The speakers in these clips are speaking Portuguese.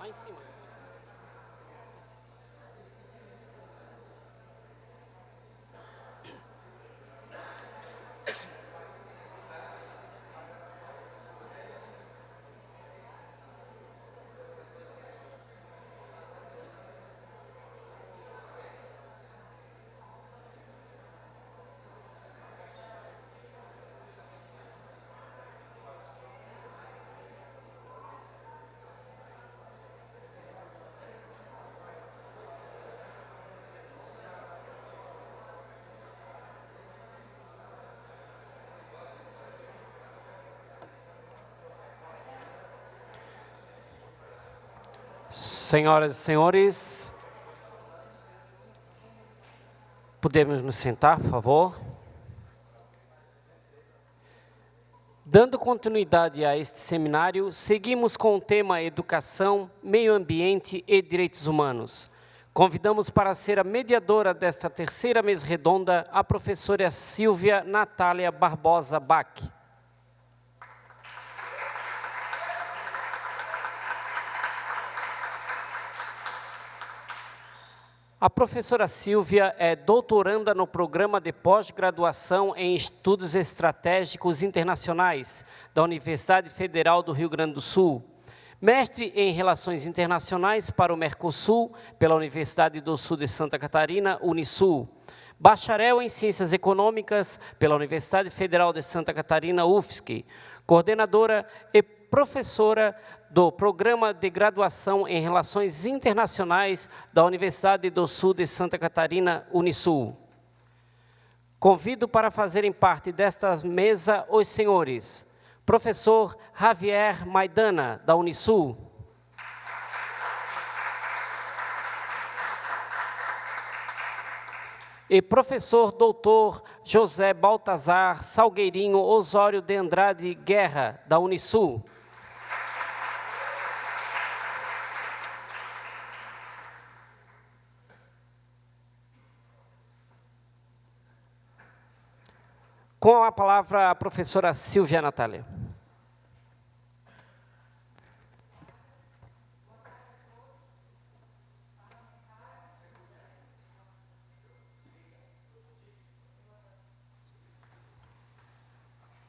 Lá em cima. Senhoras e senhores, podemos nos sentar, por favor? Dando continuidade a este seminário, seguimos com o tema Educação, Meio Ambiente e Direitos Humanos. Convidamos para ser a mediadora desta terceira mesa redonda a professora Silvia Natália Barbosa Bach. A professora Silvia é doutoranda no Programa de Pós-Graduação em Estudos Estratégicos Internacionais da Universidade Federal do Rio Grande do Sul, mestre em Relações Internacionais para o Mercosul pela Universidade do Sul de Santa Catarina, Unisul, bacharel em Ciências Econômicas pela Universidade Federal de Santa Catarina, UFSC, coordenadora e professora do Programa de Graduação em Relações Internacionais da Universidade do Sul de Santa Catarina, Unisul. Convido para fazerem parte desta mesa os senhores professor Javier Maidana, da Unisul, e professor doutor José Baltazar Salgueirinho Osório de Andrade Guerra, da Unisul. Com a palavra a professora Silvia Natália.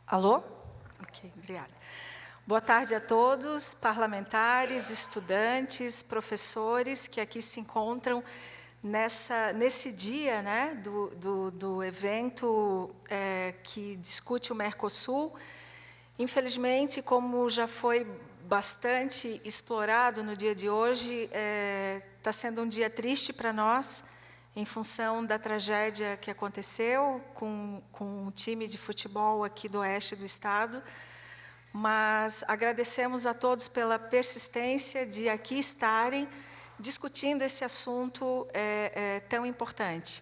Alô? Ok, obrigada. Boa tarde a todos, parlamentares, estudantes, professores que aqui se encontram nesse dia, né, do evento que discute o Mercosul. Infelizmente, como já foi bastante explorado no dia de hoje, está sendo um dia triste para nós, em função da tragédia que aconteceu com o time de futebol aqui do oeste do estado. Mas agradecemos a todos pela persistência de aqui estarem discutindo esse assunto tão importante.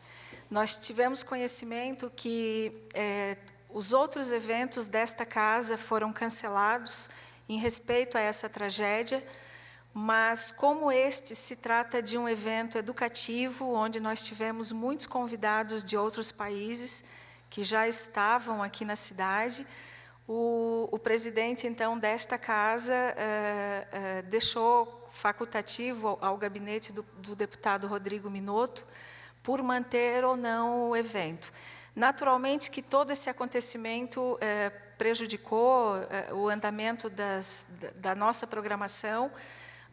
Nós tivemos conhecimento que os outros eventos desta casa foram cancelados em respeito a essa tragédia, mas como este se trata de um evento educativo, onde nós tivemos muitos convidados de outros países que já estavam aqui na cidade, o presidente, então, desta casa deixou facultativo ao gabinete do deputado Rodrigo Minotto por manter ou não o evento. Naturalmente que todo esse acontecimento prejudicou o andamento da nossa programação,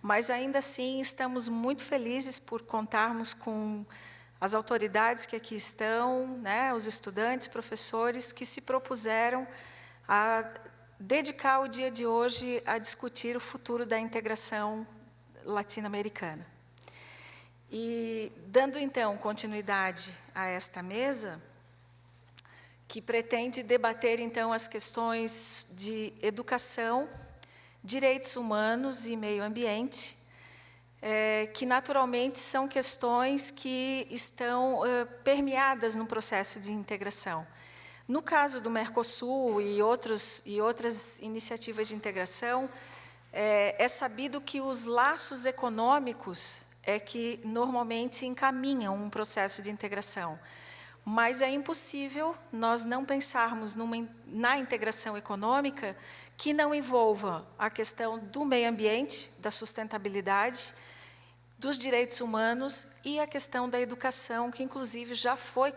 mas ainda assim estamos muito felizes por contarmos com as autoridades que aqui estão, né, os estudantes, professores que se propuseram a dedicar o dia de hoje a discutir o futuro da integração latino-americana. E dando então continuidade a esta mesa, que pretende debater então as questões de educação, direitos humanos e meio ambiente, que naturalmente são questões que estão permeadas no processo de integração. No caso do Mercosul e outras iniciativas de integração, é sabido que os laços econômicos é que normalmente encaminham um processo de integração. Mas é impossível nós não pensarmos na integração econômica que não envolva a questão do meio ambiente, da sustentabilidade, dos direitos humanos e a questão da educação, que inclusive já foi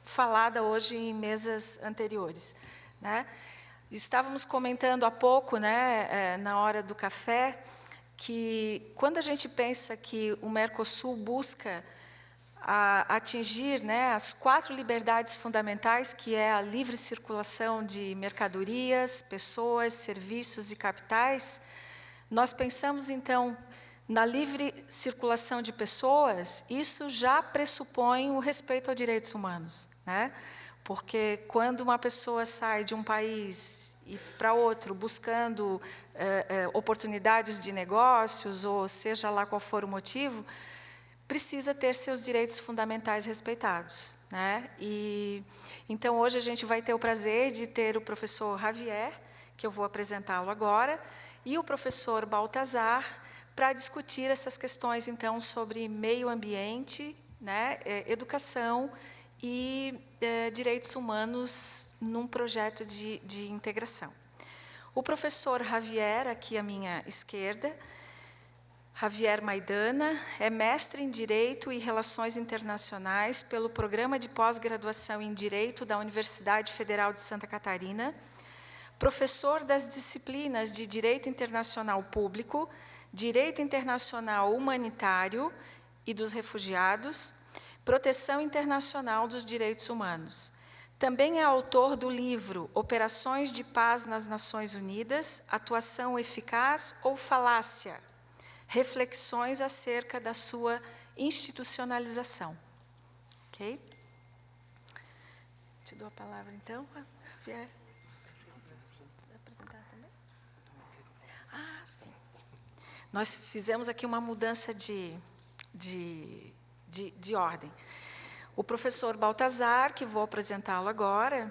falada hoje em mesas anteriores, né? Estávamos comentando há pouco, né, na hora do café, que quando a gente pensa que o Mercosul busca atingir, né, as 4 liberdades fundamentais, que é a livre circulação de mercadorias, pessoas, serviços e capitais, nós pensamos, então, na livre circulação de pessoas, isso já pressupõe o respeito aos direitos humanos, né? Porque quando uma pessoa sai de um país e para outro buscando oportunidades de negócios, ou seja lá qual for o motivo, precisa ter seus direitos fundamentais respeitados, né? E então hoje a gente vai ter o prazer de ter o professor Javier, que eu vou apresentá-lo agora, e o professor Baltazar, para discutir essas questões então sobre meio ambiente, né, educação e direitos humanos num projeto de integração. O professor Javier, aqui à minha esquerda, Javier Maidana, é mestre em Direito e Relações Internacionais pelo Programa de Pós-Graduação em Direito da Universidade Federal de Santa Catarina, professor das disciplinas de Direito Internacional Público, Direito Internacional Humanitário e dos Refugiados, Proteção Internacional dos Direitos Humanos. Também é autor do livro Operações de Paz nas Nações Unidas, Atuação Eficaz ou Falácia? Reflexões acerca da sua institucionalização. Ok? Te dou a palavra, então, Javier. Vai apresentar também? Ah, sim. Nós fizemos aqui uma mudança de ordem. O professor Baltazar, que vou apresentá-lo agora,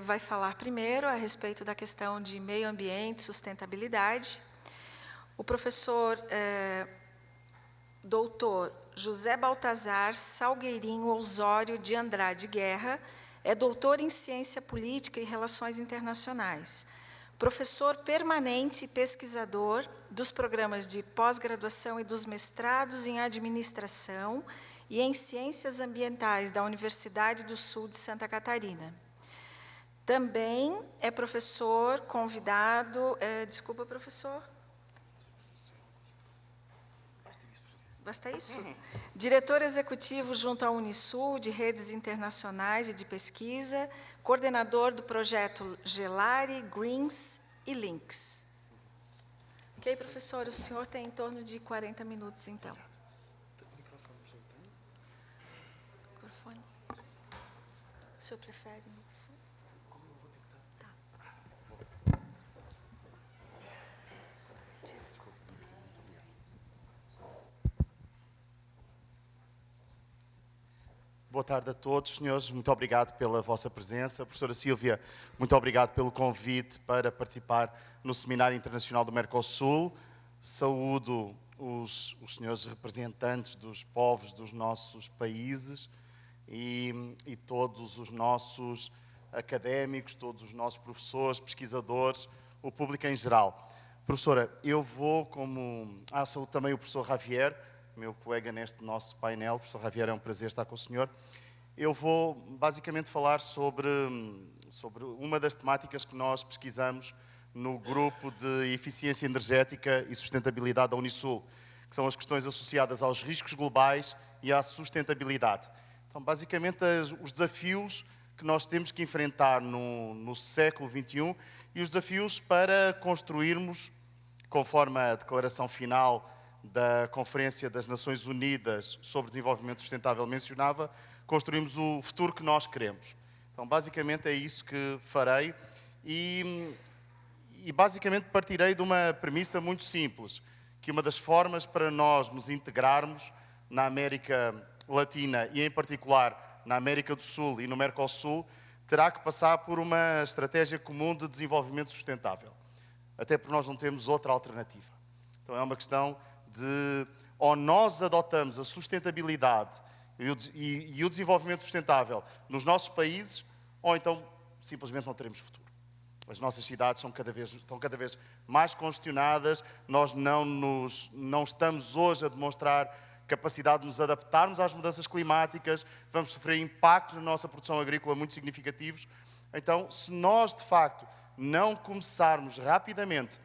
vai falar primeiro a respeito da questão de meio ambiente e sustentabilidade. O professor doutor José Baltazar Salgueirinho Osório de Andrade Guerra é doutor em Ciência Política e Relações Internacionais, professor permanente e pesquisador dos programas de pós-graduação e dos mestrados em Administração e em Ciências Ambientais da Universidade do Sul de Santa Catarina. Também é professor convidado... desculpa, professor. Basta isso? Diretor executivo junto à Unisul, de redes internacionais e de pesquisa, coordenador do projeto Gelari, Greens e Links. Ok, professor, o senhor tem em torno de 40 minutos, então. Microfone. O senhor prefere microfone? Boa tarde a todos, senhores. Muito obrigado pela vossa presença. Professora Sílvia, muito obrigado pelo convite para participar no Seminário Internacional do Mercosul. Saúdo os senhores representantes dos povos dos nossos países e todos os nossos académicos, todos os nossos professores, pesquisadores, o público em geral. Professora, eu vou como... saúdo também o professor Javier, meu colega neste nosso painel. Professor Javier, é um prazer estar com o senhor. Eu vou basicamente falar sobre uma das temáticas que nós pesquisamos no grupo de eficiência energética e sustentabilidade da Unisul, que são as questões associadas aos riscos globais e à sustentabilidade. Então, basicamente, os desafios que nós temos que enfrentar no século XXI e os desafios para construirmos, conforme a declaração final da Conferência das Nações Unidas sobre Desenvolvimento Sustentável mencionava, construímos o futuro que nós queremos. Então, basicamente, é isso que farei e basicamente partirei de uma premissa muito simples, que uma das formas para nós nos integrarmos na América Latina e, em particular, na América do Sul e no Mercosul, terá que passar por uma estratégia comum de desenvolvimento sustentável. Até porque nós não temos outra alternativa. Então, é uma questão de ou nós adotamos a sustentabilidade e o desenvolvimento sustentável nos nossos países, ou então simplesmente não teremos futuro. As nossas cidades estão cada vez mais congestionadas, nós não estamos hoje a demonstrar capacidade de nos adaptarmos às mudanças climáticas, vamos sofrer impactos na nossa produção agrícola muito significativos. Então, se nós, de facto, não começarmos rapidamente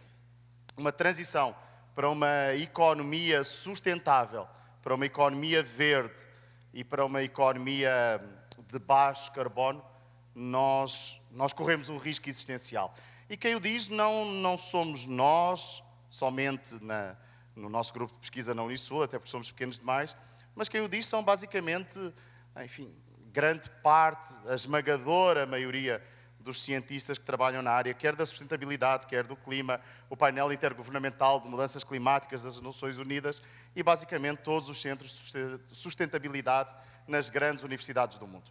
uma transição para uma economia sustentável, para uma economia verde e para uma economia de baixo carbono, nós corremos um risco existencial. E quem o diz não somos nós, somente no nosso grupo de pesquisa na Unisul, até porque somos pequenos demais, mas quem o diz são basicamente, enfim, grande parte, a esmagadora maioria dos cientistas que trabalham na área, quer da sustentabilidade, quer do clima, o painel intergovernamental de mudanças climáticas das Nações Unidas e basicamente todos os centros de sustentabilidade nas grandes universidades do mundo.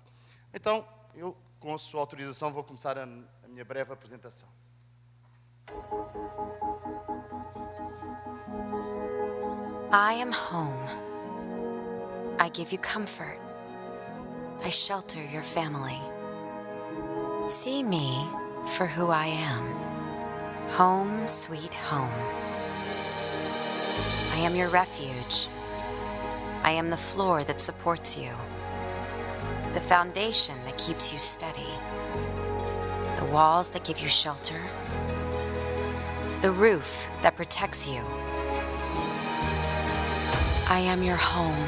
Então, eu, com a sua autorização, vou começar a minha breve apresentação. I am home. I give you comfort. I shelter your family. See me for who I am. Home, sweet home. I am your refuge. I am the floor that supports you. The foundation that keeps you steady. The walls that give you shelter. The roof that protects you. I am your home.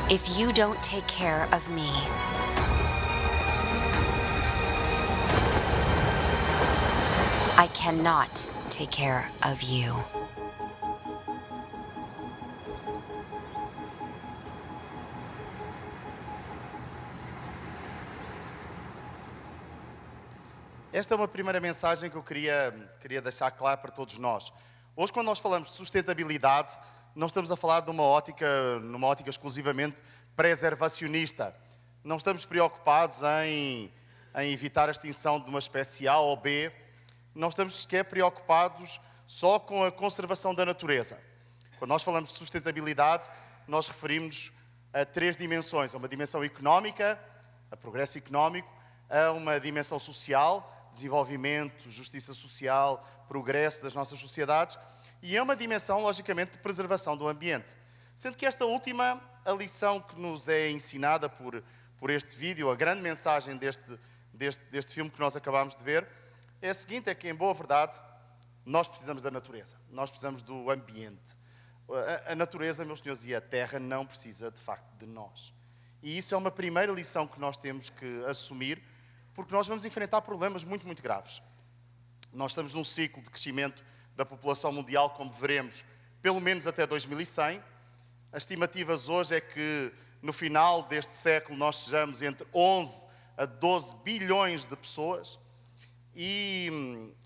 If you don't take care of me, I cannot take care of you. Esta é uma primeira mensagem que eu queria deixar claro para todos nós. Hoje, quando nós falamos de sustentabilidade, não estamos a falar numa ótica exclusivamente preservacionista. Não estamos preocupados em evitar a extinção de uma espécie A ou B. Não estamos sequer preocupados só com a conservação da natureza. Quando nós falamos de sustentabilidade, nós referimos a 3 dimensões. A uma dimensão económica, a progresso económico, a uma dimensão social, desenvolvimento, justiça social, progresso das nossas sociedades, e é uma dimensão, logicamente, de preservação do ambiente. Sendo que esta última, a lição que nos é ensinada por este vídeo, a grande mensagem deste filme que nós acabámos de ver, é a seguinte, é que, em boa verdade, nós precisamos da natureza, nós precisamos do ambiente. A natureza, meus senhores, e a terra não precisa, de facto, de nós. E isso é uma primeira lição que nós temos que assumir, porque nós vamos enfrentar problemas muito, muito graves. Nós estamos num ciclo de crescimento da população mundial, como veremos, pelo menos até 2100. As estimativas hoje é que, no final deste século, nós sejamos entre 11 a 12 bilhões de pessoas. E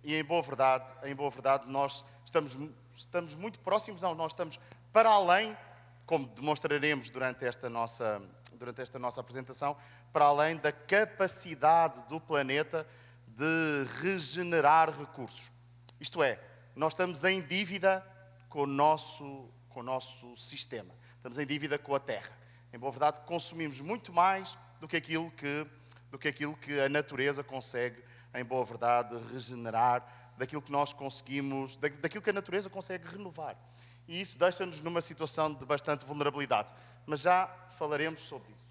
em boa verdade, nós estamos muito próximos, nós estamos para além, como demonstraremos durante esta nossa apresentação, para além da capacidade do planeta de regenerar recursos. Isto é, nós estamos em dívida com o nosso sistema. Estamos em dívida com a Terra. Em boa verdade, consumimos muito mais do que aquilo que a natureza consegue, em boa verdade, regenerar, daquilo que nós conseguimos, daquilo que a natureza consegue renovar. E isso deixa-nos numa situação de bastante vulnerabilidade. Mas já falaremos sobre isso.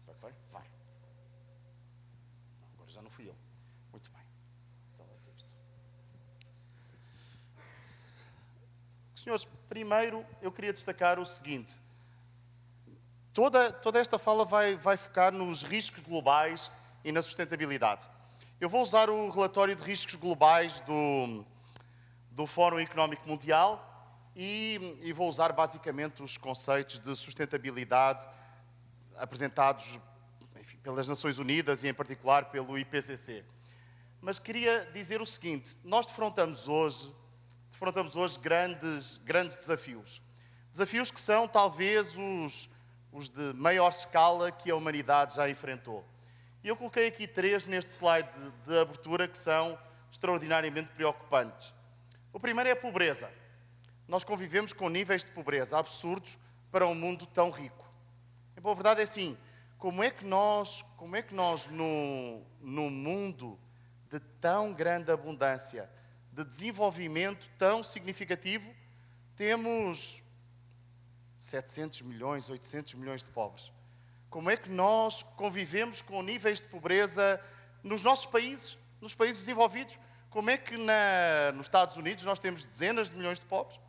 Será que vai? Vai. Agora já não fui eu. Muito bem. Então vamos a isto. Senhores, primeiro eu queria destacar o seguinte. Toda esta fala vai focar nos riscos globais e na sustentabilidade. Eu vou usar o relatório de riscos globais do Fórum Económico Mundial e vou usar basicamente os conceitos de sustentabilidade apresentados, enfim, pelas Nações Unidas e em particular pelo IPCC. Mas queria dizer o seguinte, nós defrontamos hoje grandes desafios. Desafios que são talvez os de maior escala que a humanidade já enfrentou. E eu coloquei aqui 3 neste slide de abertura que são extraordinariamente preocupantes. O primeiro é a pobreza. nós convivemos com níveis de pobreza absurdos para um mundo tão rico. A boa verdade é assim, como é que nós num mundo de tão grande abundância, de desenvolvimento tão significativo, temos 700 milhões, 800 milhões de pobres? Como é que nós convivemos com níveis de pobreza nos nossos países, nos países desenvolvidos? Como é que nos Estados Unidos nós temos dezenas de milhões de pobres?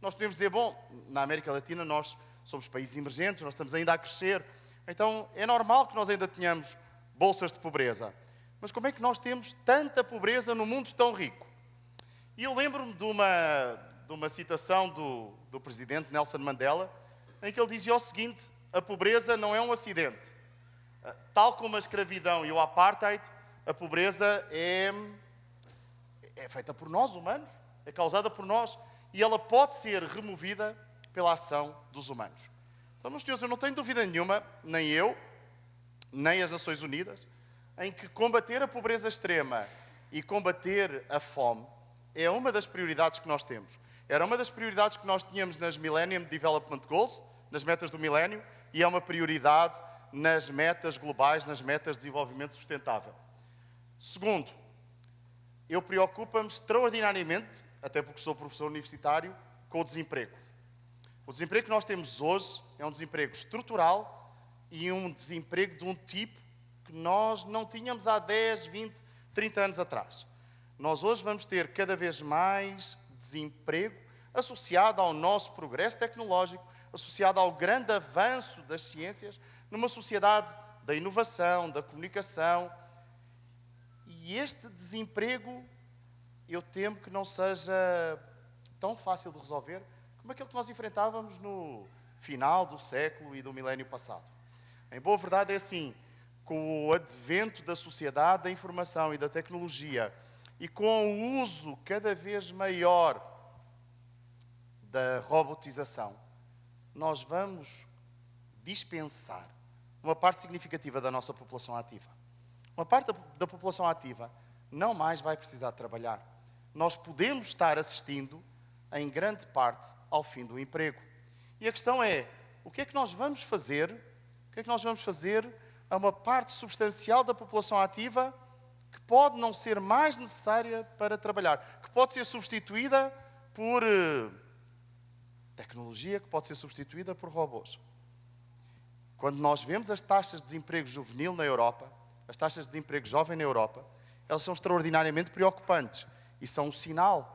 Nós podemos dizer, bom, na América Latina nós somos países emergentes, nós estamos ainda a crescer, então é normal que nós ainda tenhamos bolsas de pobreza. Mas como é que nós temos tanta pobreza num mundo tão rico? E eu lembro-me de uma citação do presidente Nelson Mandela, em que ele dizia o seguinte: a pobreza não é um acidente. Tal como a escravidão e o apartheid, a pobreza é feita por nós, humanos, é causada por nós, e ela pode ser removida pela ação dos humanos. Então, meus senhores, eu não tenho dúvida nenhuma, nem eu, nem as Nações Unidas, em que combater a pobreza extrema e combater a fome é uma das prioridades que nós temos. Era uma das prioridades que nós tínhamos nas Millennium Development Goals, nas metas do milénio, e é uma prioridade nas metas globais, nas metas de desenvolvimento sustentável. Segundo, eu preocupo-me extraordinariamente, até porque sou professor universitário, com o desemprego. O desemprego que nós temos hoje é um desemprego estrutural e um desemprego de um tipo que nós não tínhamos há 10, 20, 30 anos atrás. Nós hoje vamos ter cada vez mais desemprego associado ao nosso progresso tecnológico, associado ao grande avanço das ciências, numa sociedade da inovação, da comunicação. E este desemprego, eu temo que não seja tão fácil de resolver como aquele que nós enfrentávamos no final do século e do milénio passado. Em boa verdade é assim, com o advento da sociedade da informação e da tecnologia e com o uso cada vez maior da robotização, nós vamos dispensar uma parte significativa da nossa população ativa. Uma parte da população ativa não mais vai precisar de trabalhar. Nós podemos estar assistindo, em grande parte, ao fim do emprego. E a questão é, o que é que nós vamos fazer? O que é que nós vamos fazer a uma parte substancial da população ativa que pode não ser mais necessária para trabalhar, que pode ser substituída por tecnologia, que pode ser substituída por robôs? Quando nós vemos as taxas de desemprego juvenil na Europa, as taxas de desemprego jovem na Europa, elas são extraordinariamente preocupantes e são um sinal.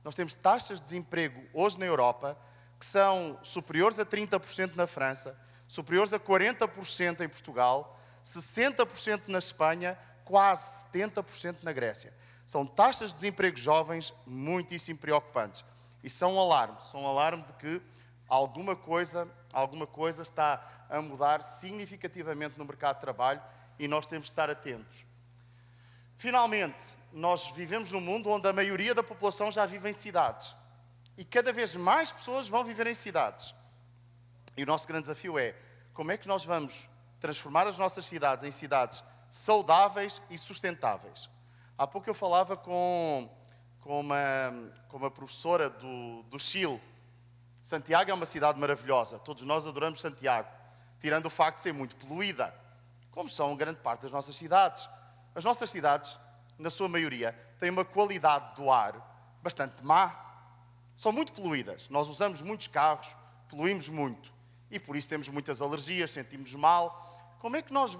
Nós temos taxas de desemprego hoje na Europa que são superiores a 30% na França, superiores a 40% em Portugal, 60% na Espanha, quase 70% na Grécia. São taxas de desemprego jovens muitíssimo preocupantes. E são um alarme de que alguma coisa está a mudar significativamente no mercado de trabalho e nós temos que estar atentos. Finalmente, nós vivemos num mundo onde a maioria da população já vive em cidades. E cada vez mais pessoas vão viver em cidades. E o nosso grande desafio é como é que nós vamos transformar as nossas cidades em cidades saudáveis e sustentáveis. Há pouco eu falava com uma professora do Chile. Santiago é uma cidade maravilhosa. Todos nós adoramos Santiago, tirando o facto de ser muito poluída, como são grande parte das nossas cidades. As nossas cidades, na sua maioria, têm uma qualidade do ar bastante má. São muito poluídas. Nós usamos muitos carros, poluímos muito. E por isso temos muitas alergias, sentimos mal. Como é que nós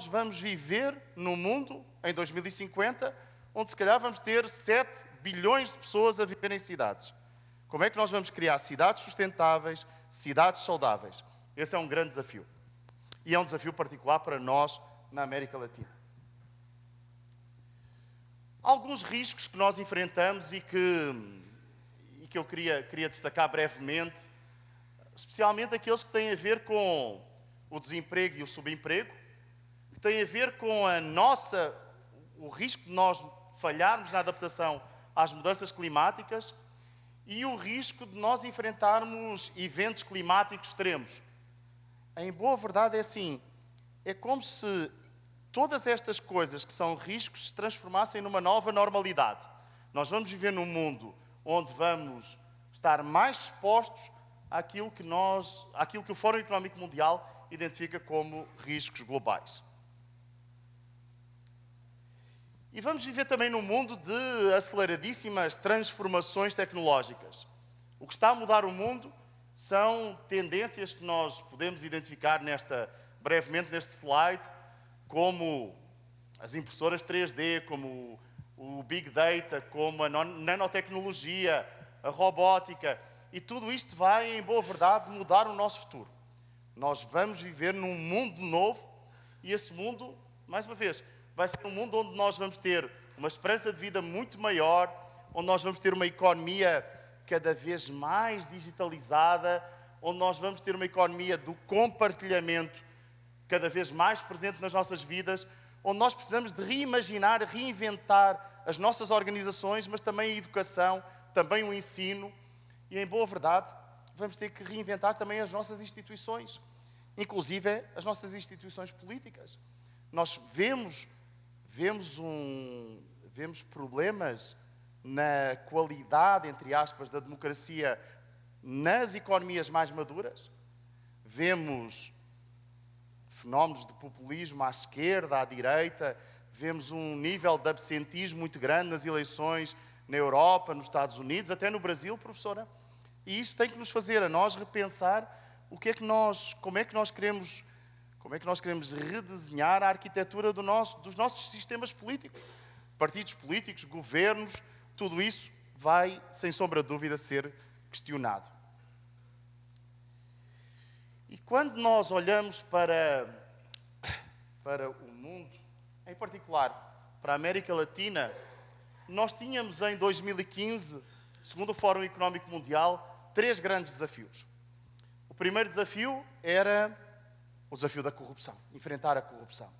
vamos viver num mundo, em 2050, onde se calhar vamos ter 7 bilhões de pessoas a viver em cidades? Como é que nós vamos criar cidades sustentáveis, cidades saudáveis? Esse é um grande desafio. E é um desafio particular para nós na América Latina. Alguns riscos que nós enfrentamos e que eu queria destacar brevemente, especialmente aqueles que têm a ver com o desemprego e o subemprego, que têm a ver com o risco de nós falharmos na adaptação às mudanças climáticas e o risco de nós enfrentarmos eventos climáticos extremos. Em boa verdade é assim, é como se todas estas coisas que são riscos se transformassem numa nova normalidade. Nós vamos viver num mundo onde vamos estar mais expostos àquilo que o Fórum Económico Mundial identifica como riscos globais. E vamos viver também num mundo de aceleradíssimas transformações tecnológicas. O que está a mudar o mundo são tendências que nós podemos identificar brevemente neste slide, como as impressoras 3D, como o Big Data, como a nanotecnologia, a robótica, e tudo isto vai, em boa verdade, mudar o nosso futuro. Nós vamos viver num mundo novo e esse mundo, mais uma vez, vai ser um mundo onde nós vamos ter uma esperança de vida muito maior, onde nós vamos ter uma economia cada vez mais digitalizada, onde nós vamos ter uma economia do compartilhamento cada vez mais presente nas nossas vidas, onde nós precisamos de reimaginar, reinventar as nossas organizações, mas também a educação, também o ensino e, em boa verdade, vamos ter que reinventar também as nossas instituições, inclusive as nossas instituições políticas. Nós vemos problemas na qualidade, entre aspas, da democracia nas economias mais maduras. Vemos fenómenos de populismo à esquerda, à direita. Vemos um nível de absentismo muito grande nas eleições na Europa, nos Estados Unidos, até no Brasil, professora. E isso tem que nos fazer a nós repensar como é que nós queremos redesenhar a arquitetura dos nossos sistemas políticos. Partidos políticos, governos, tudo isso vai, sem sombra de dúvida, ser questionado. E quando nós olhamos para o mundo, em particular para a América Latina, nós tínhamos em 2015, segundo o Fórum Económico Mundial, 3 grandes desafios. O primeiro desafio era o desafio da corrupção, enfrentar a corrupção.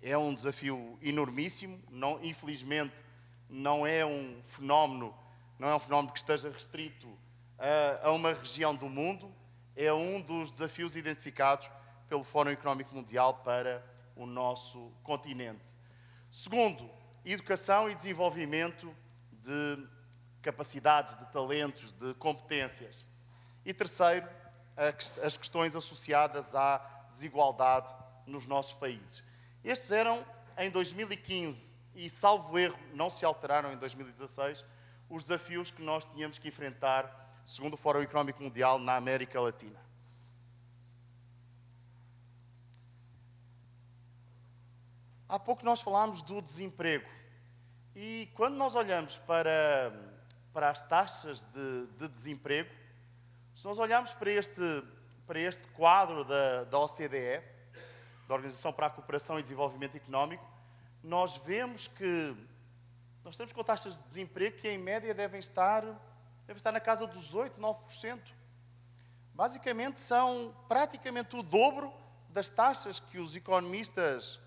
É um desafio enormíssimo, infelizmente não é um fenómeno que esteja restrito a uma região do mundo, é um dos desafios identificados pelo Fórum Económico Mundial para o nosso continente. Segundo, educação e desenvolvimento de capacidades, de talentos, de competências. E terceiro, as questões associadas à desigualdade nos nossos países. Estes eram, em 2015, e salvo erro, não se alteraram em 2016, os desafios que nós tínhamos que enfrentar, segundo o Fórum Económico Mundial, na América Latina. Há pouco nós falámos do desemprego. E quando nós olhamos para as taxas de desemprego, se nós olharmos para este quadro da OCDE, da Organização para a Cooperação e Desenvolvimento Económico, nós vemos que nós estamos com taxas de desemprego que, em média, devem estar na casa dos 8%, 9%. Basicamente, são praticamente o dobro das taxas que os economistas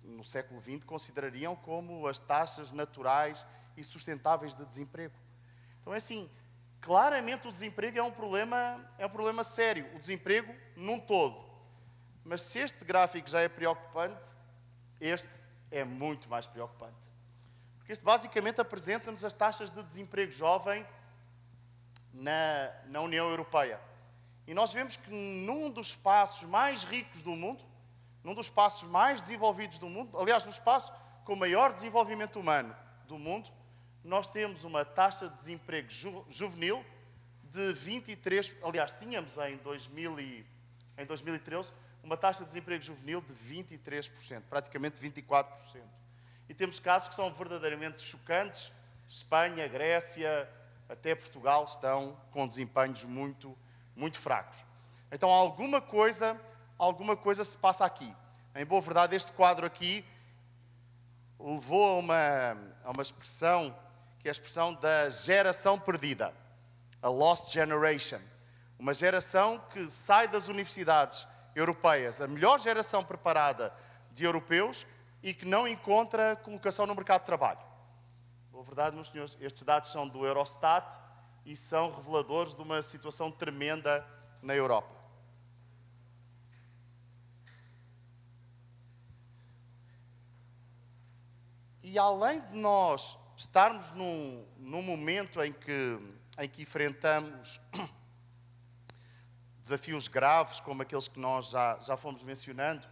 no século XX considerariam como as taxas naturais e sustentáveis de desemprego. Então, é assim, claramente o desemprego é um problema sério, o desemprego num todo. Mas se este gráfico já é preocupante, este é muito mais preocupante. Porque este basicamente apresenta-nos as taxas de desemprego jovem na União Europeia. E nós vemos que num dos espaços mais ricos do mundo, num dos espaços mais desenvolvidos do mundo, aliás, no espaço com maior desenvolvimento humano do mundo, nós temos uma taxa de desemprego juvenil de 23%, aliás, tínhamos em 2013 uma taxa de desemprego juvenil de 23%, praticamente 24%. E temos casos que são verdadeiramente chocantes. Espanha, Grécia, até Portugal estão com desempenhos muito, muito fracos. Então, alguma coisa se passa aqui. Em boa verdade, este quadro aqui levou a uma expressão, que é a expressão da geração perdida, a lost generation. Uma geração que sai das universidades europeias, a melhor geração preparada de europeus e que não encontra colocação no mercado de trabalho. Boa verdade, meus senhores, estes dados são do Eurostat e são reveladores de uma situação tremenda na Europa. E além de nós estarmos num momento em que enfrentamos desafios graves, como aqueles que nós já fomos mencionando,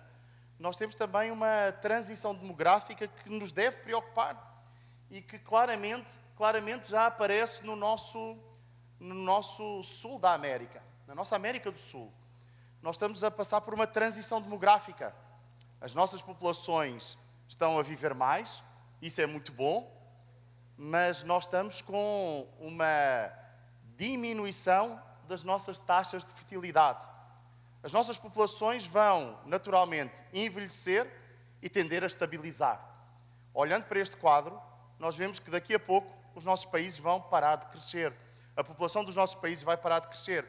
nós temos também uma transição demográfica que nos deve preocupar e que claramente já aparece no nosso sul da América, na nossa América do Sul. Nós estamos a passar por uma transição demográfica. As nossas populações estão a viver mais, isso é muito bom, mas nós estamos com uma diminuição das nossas taxas de fertilidade. As nossas populações vão, naturalmente, envelhecer e tender a estabilizar. Olhando para este quadro, nós vemos que daqui a pouco os nossos países vão parar de crescer. A população dos nossos países vai parar de crescer.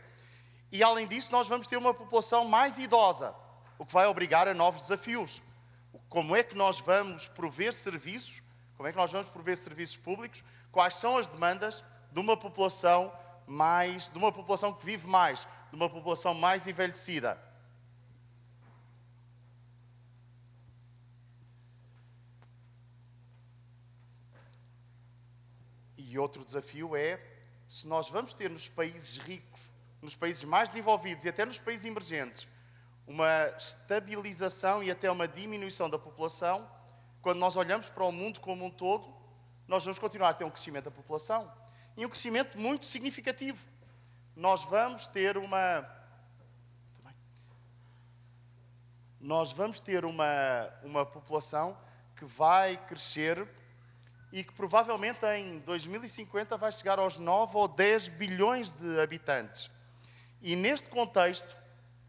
E, além disso, nós vamos ter uma população mais idosa, o que vai obrigar a novos desafios. Como é que nós vamos prover serviços? Como é que nós vamos prover serviços públicos? Quais são as demandas de uma população que vive mais, de uma população mais envelhecida? E outro desafio é, se nós vamos ter nos países ricos, nos países mais desenvolvidos e até nos países emergentes, uma estabilização e até uma diminuição da população, quando nós olhamos para o mundo como um todo, nós vamos continuar a ter um crescimento da população e um crescimento muito significativo. Nós vamos ter uma população que vai crescer e que provavelmente em 2050 vai chegar aos 9 ou 10 bilhões de habitantes. E neste contexto,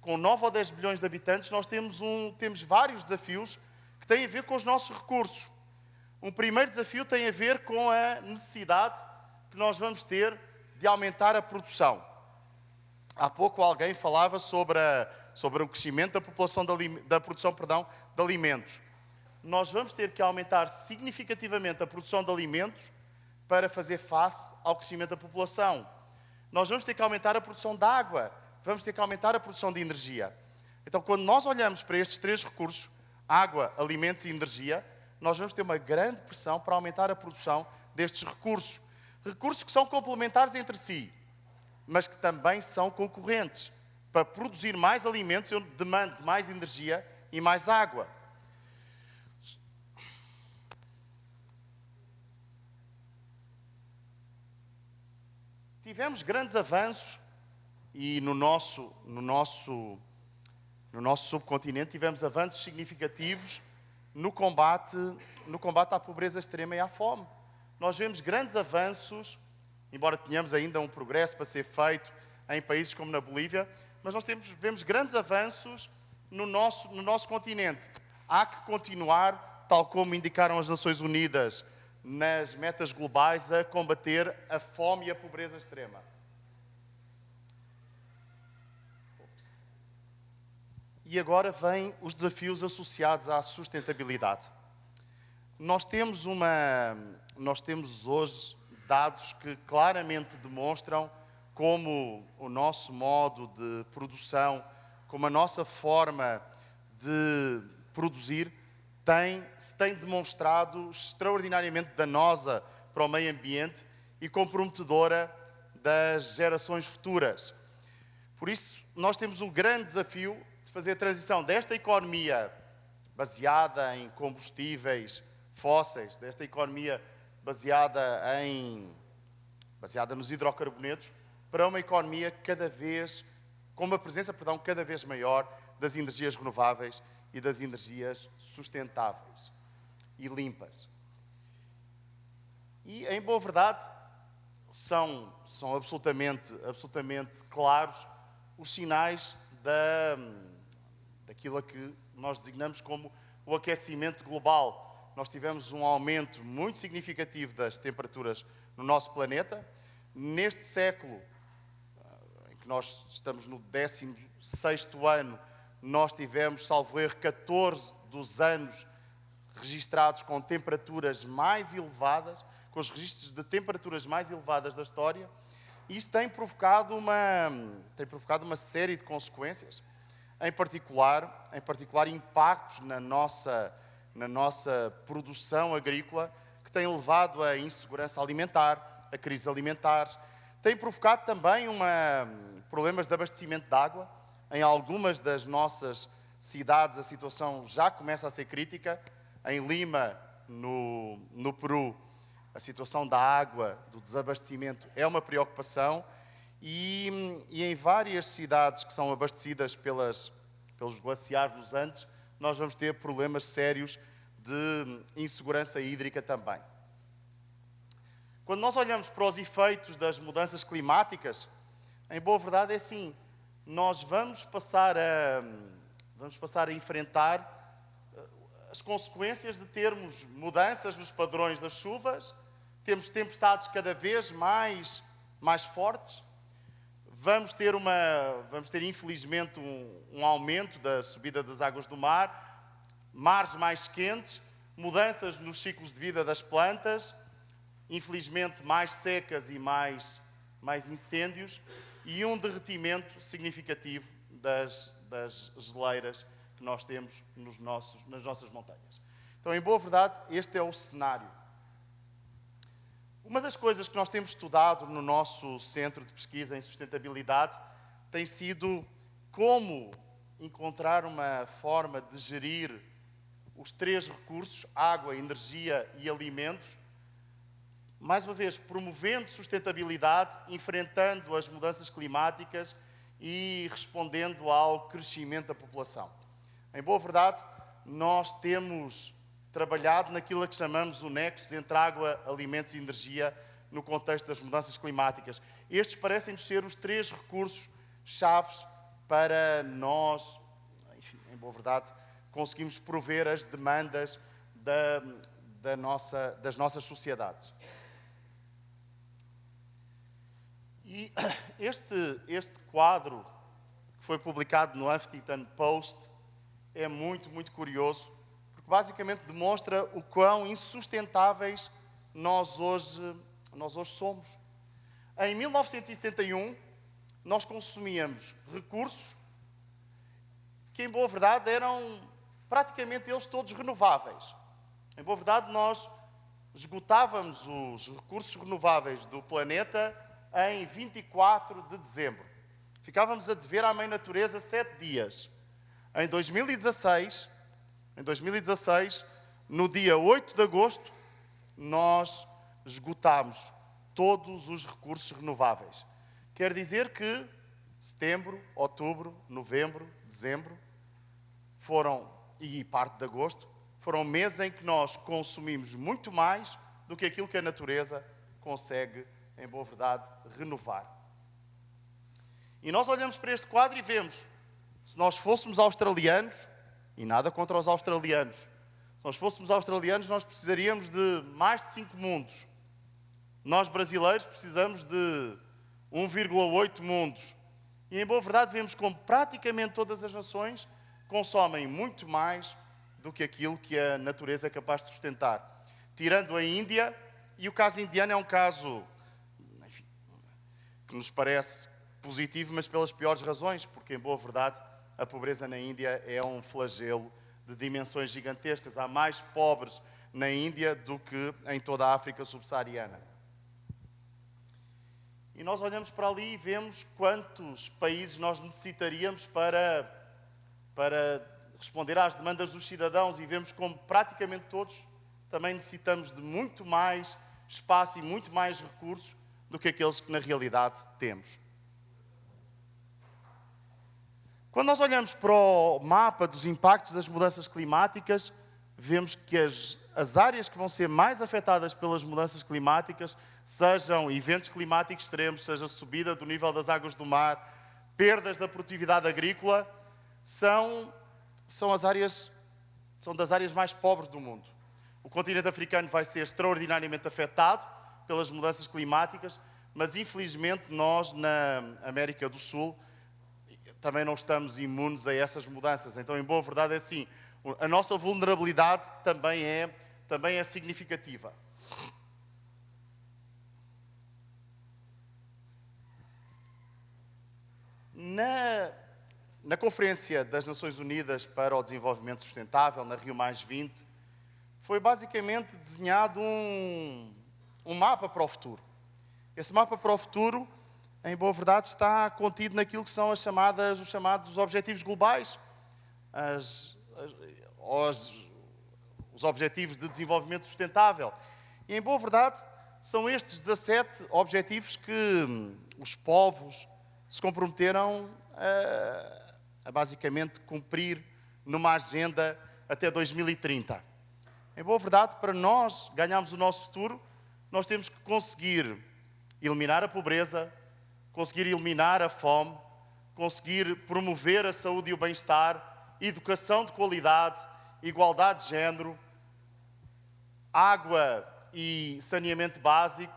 com 9 ou 10 bilhões de habitantes, nós temos vários desafios que têm a ver com os nossos recursos. Um primeiro desafio tem a ver com a necessidade que nós vamos ter de aumentar a produção. Há pouco alguém falava sobre o crescimento da população da produção de alimentos. Nós vamos ter que aumentar significativamente a produção de alimentos para fazer face ao crescimento da população. Nós vamos ter que aumentar a produção de água, vamos ter que aumentar a produção de energia. Então, quando nós olhamos para estes três recursos, água, alimentos e energia, nós vamos ter uma grande pressão para aumentar a produção destes recursos. Recursos que são complementares entre si, mas que também são concorrentes. Para produzir mais alimentos, eu demando mais energia e mais água. Tivemos grandes avanços e no nosso subcontinente tivemos avanços significativos no combate à pobreza extrema e à fome. Nós vemos grandes avanços, embora tenhamos ainda um progresso para ser feito em países como na Bolívia, mas nós vemos grandes avanços no nosso continente. Há que continuar, tal como indicaram as Nações Unidas nas metas globais, a combater a fome e a pobreza extrema. E agora vêm os desafios associados à sustentabilidade. Nós temos hoje dados que claramente demonstram como o nosso modo de produção, como a nossa forma de produzir se tem demonstrado extraordinariamente danosa para o meio ambiente e comprometedora das gerações futuras. Por isso, nós temos um grande desafio de fazer a transição desta economia baseada em combustíveis fósseis, desta economia baseada nos hidrocarbonetos, para uma economia com uma presença cada vez maior das energias renováveis e das energias sustentáveis e limpas. E, em boa verdade, são absolutamente claros os sinais daquilo a que nós designamos como o aquecimento global. Nós tivemos um aumento muito significativo das temperaturas no nosso planeta. Neste século, em que nós estamos no 16º ano, nós tivemos, salvo erro, 14 dos anos registrados com temperaturas mais elevadas, com os registros de temperaturas mais elevadas da história. E isso tem provocado uma série de consequências, em particular impactos na nossa produção agrícola, que tem levado à insegurança alimentar, a crises alimentares, tem provocado também problemas de abastecimento de água. Em algumas das nossas cidades a situação já começa a ser crítica. Em Lima, no Peru, a situação da água, do desabastecimento é uma preocupação e em várias cidades que são abastecidas pelos glaciares dos Andes, nós vamos ter problemas sérios de insegurança hídrica também. Quando nós olhamos para os efeitos das mudanças climáticas, em boa verdade é assim, nós vamos passar a enfrentar as consequências de termos mudanças nos padrões das chuvas, temos tempestades cada vez mais fortes, vamos ter infelizmente um aumento da subida das águas do mar, mares mais quentes, mudanças nos ciclos de vida das plantas, infelizmente mais secas e mais incêndios e um derretimento significativo das geleiras que nós temos nas nossas montanhas. Então, em boa verdade, este é o cenário. Uma das coisas que nós temos estudado no nosso Centro de Pesquisa em Sustentabilidade tem sido como encontrar uma forma de gerir os 3 recursos, água, energia e alimentos, mais uma vez, promovendo sustentabilidade, enfrentando as mudanças climáticas e respondendo ao crescimento da população. Em boa verdade, nós temos trabalhado naquilo que chamamos o nexo entre água, alimentos e energia no contexto das mudanças climáticas. Estes parecem-nos ser os 3 recursos chaves para nós, enfim, em boa verdade, conseguimos prover as demandas das nossas sociedades. E este quadro, que foi publicado no Huffington Post, é muito, muito curioso, porque basicamente demonstra o quão insustentáveis nós hoje somos. Em 1971, nós consumíamos recursos que, em boa verdade, eram praticamente eles todos renováveis. Em boa verdade, nós esgotávamos os recursos renováveis do planeta em 24 de dezembro. Ficávamos a dever à Mãe Natureza 7 dias. Em 2016, no dia 8 de agosto, nós esgotámos todos os recursos renováveis. Quer dizer que setembro, outubro, novembro, dezembro, e parte de agosto, foram meses em que nós consumimos muito mais do que aquilo que a natureza consegue, em boa verdade, renovar. E nós olhamos para este quadro e vemos, se nós fôssemos australianos, e nada contra os australianos, se nós fôssemos australianos, nós precisaríamos de mais de 5 mundos. Nós, brasileiros, precisamos de 1,8 mundos. E, em boa verdade, vemos como praticamente todas as nações consomem muito mais do que aquilo que a natureza é capaz de sustentar. Tirando a Índia, e o caso indiano é um caso, enfim, que nos parece positivo, mas pelas piores razões, porque, em boa verdade, a pobreza na Índia é um flagelo de dimensões gigantescas. Há mais pobres na Índia do que em toda a África subsaariana. E nós olhamos para ali e vemos quantos países nós necessitaríamos para responder às demandas dos cidadãos e vemos como praticamente todos também necessitamos de muito mais espaço e muito mais recursos do que aqueles que na realidade temos. Quando nós olhamos para o mapa dos impactos das mudanças climáticas, vemos que as áreas que vão ser mais afetadas pelas mudanças climáticas, sejam eventos climáticos extremos, seja subida do nível das águas do mar, perdas da produtividade agrícola, são das áreas mais pobres do mundo. O continente africano vai ser extraordinariamente afetado pelas mudanças climáticas, mas infelizmente nós, na América do Sul, também não estamos imunes a essas mudanças. Então, em boa verdade, é assim, a nossa vulnerabilidade também é significativa. Na Conferência das Nações Unidas para o Desenvolvimento Sustentável, na Rio+20, foi basicamente desenhado um mapa para o futuro. Esse mapa para o futuro, em boa verdade, está contido naquilo que são os chamados objetivos globais, os objetivos de desenvolvimento sustentável. E, em boa verdade, são estes 17 objetivos que os povos se comprometeram a basicamente cumprir numa agenda até 2030. Em boa verdade, para nós ganharmos o nosso futuro, nós temos que conseguir eliminar a pobreza, conseguir eliminar a fome, conseguir promover a saúde e o bem-estar, educação de qualidade, igualdade de género, água e saneamento básico,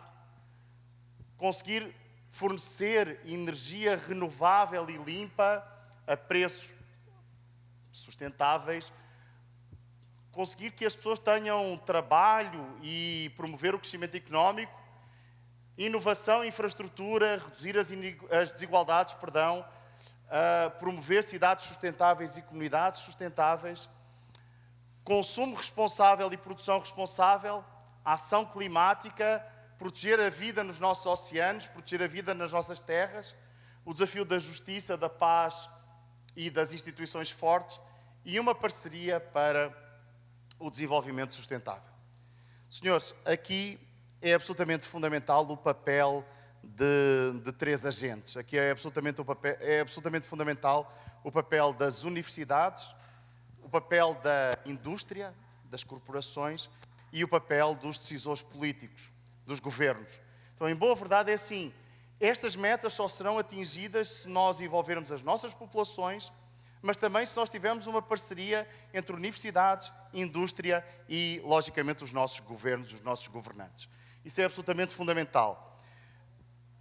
conseguir fornecer energia renovável e limpa a preços sustentáveis, conseguir que as pessoas tenham trabalho e promover o crescimento económico, inovação, infraestrutura, reduzir as desigualdades, promover cidades sustentáveis e comunidades sustentáveis, consumo responsável e produção responsável, ação climática, proteger a vida nos nossos oceanos, proteger a vida nas nossas terras, o desafio da justiça, da paz e das instituições fortes e uma parceria para o desenvolvimento sustentável. Senhores, aqui é absolutamente fundamental o papel de três agentes. Aqui é absolutamente fundamental o papel das universidades, o papel da indústria, das corporações e o papel dos decisores políticos, dos governos. Então, em boa verdade, é assim, estas metas só serão atingidas se nós envolvermos as nossas populações, mas também se nós tivermos uma parceria entre universidades, indústria e, logicamente, os nossos governos, os nossos governantes. Isso é absolutamente fundamental.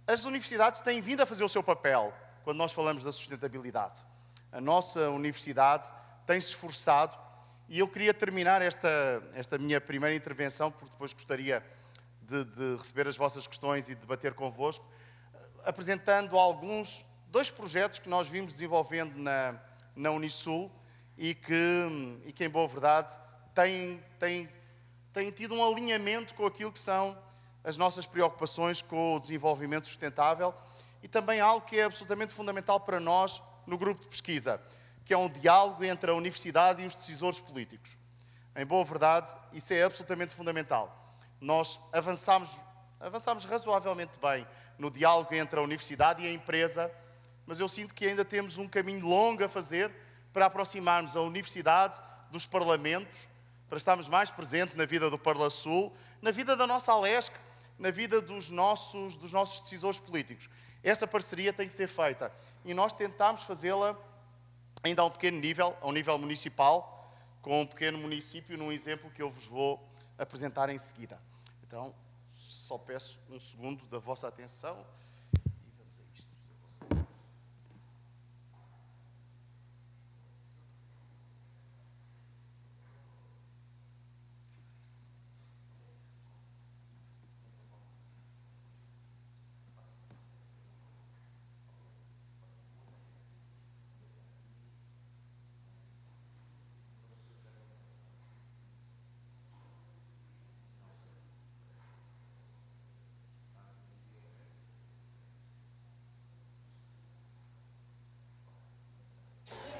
As universidades têm vindo a fazer o seu papel quando nós falamos da sustentabilidade. A nossa universidade tem se esforçado e eu queria terminar esta minha primeira intervenção, porque depois gostaria de receber as vossas questões e debater convosco, apresentando dois projetos que nós vimos desenvolvendo na Unisul e que em boa verdade, têm tido um alinhamento com aquilo que são as nossas preocupações com o desenvolvimento sustentável e também algo que é absolutamente fundamental para nós no grupo de pesquisa, que é um diálogo entre a universidade e os decisores políticos. Em boa verdade, isso é absolutamente fundamental. Nós avançamos razoavelmente bem no diálogo entre a universidade e a empresa, mas eu sinto que ainda temos um caminho longo a fazer para aproximarmos a universidade dos parlamentos, para estarmos mais presentes na vida do Parlasul, na vida da nossa Alesc, na vida dos nossos decisores políticos. Essa parceria tem que ser feita e nós tentámos fazê-la ainda a um pequeno nível, a um nível municipal, com um pequeno município, num exemplo que eu vos vou apresentar em seguida. Então, só peço um segundo da vossa atenção.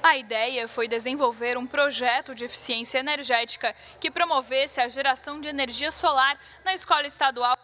A ideia foi desenvolver um projeto de eficiência energética que promovesse a geração de energia solar na escola estadual.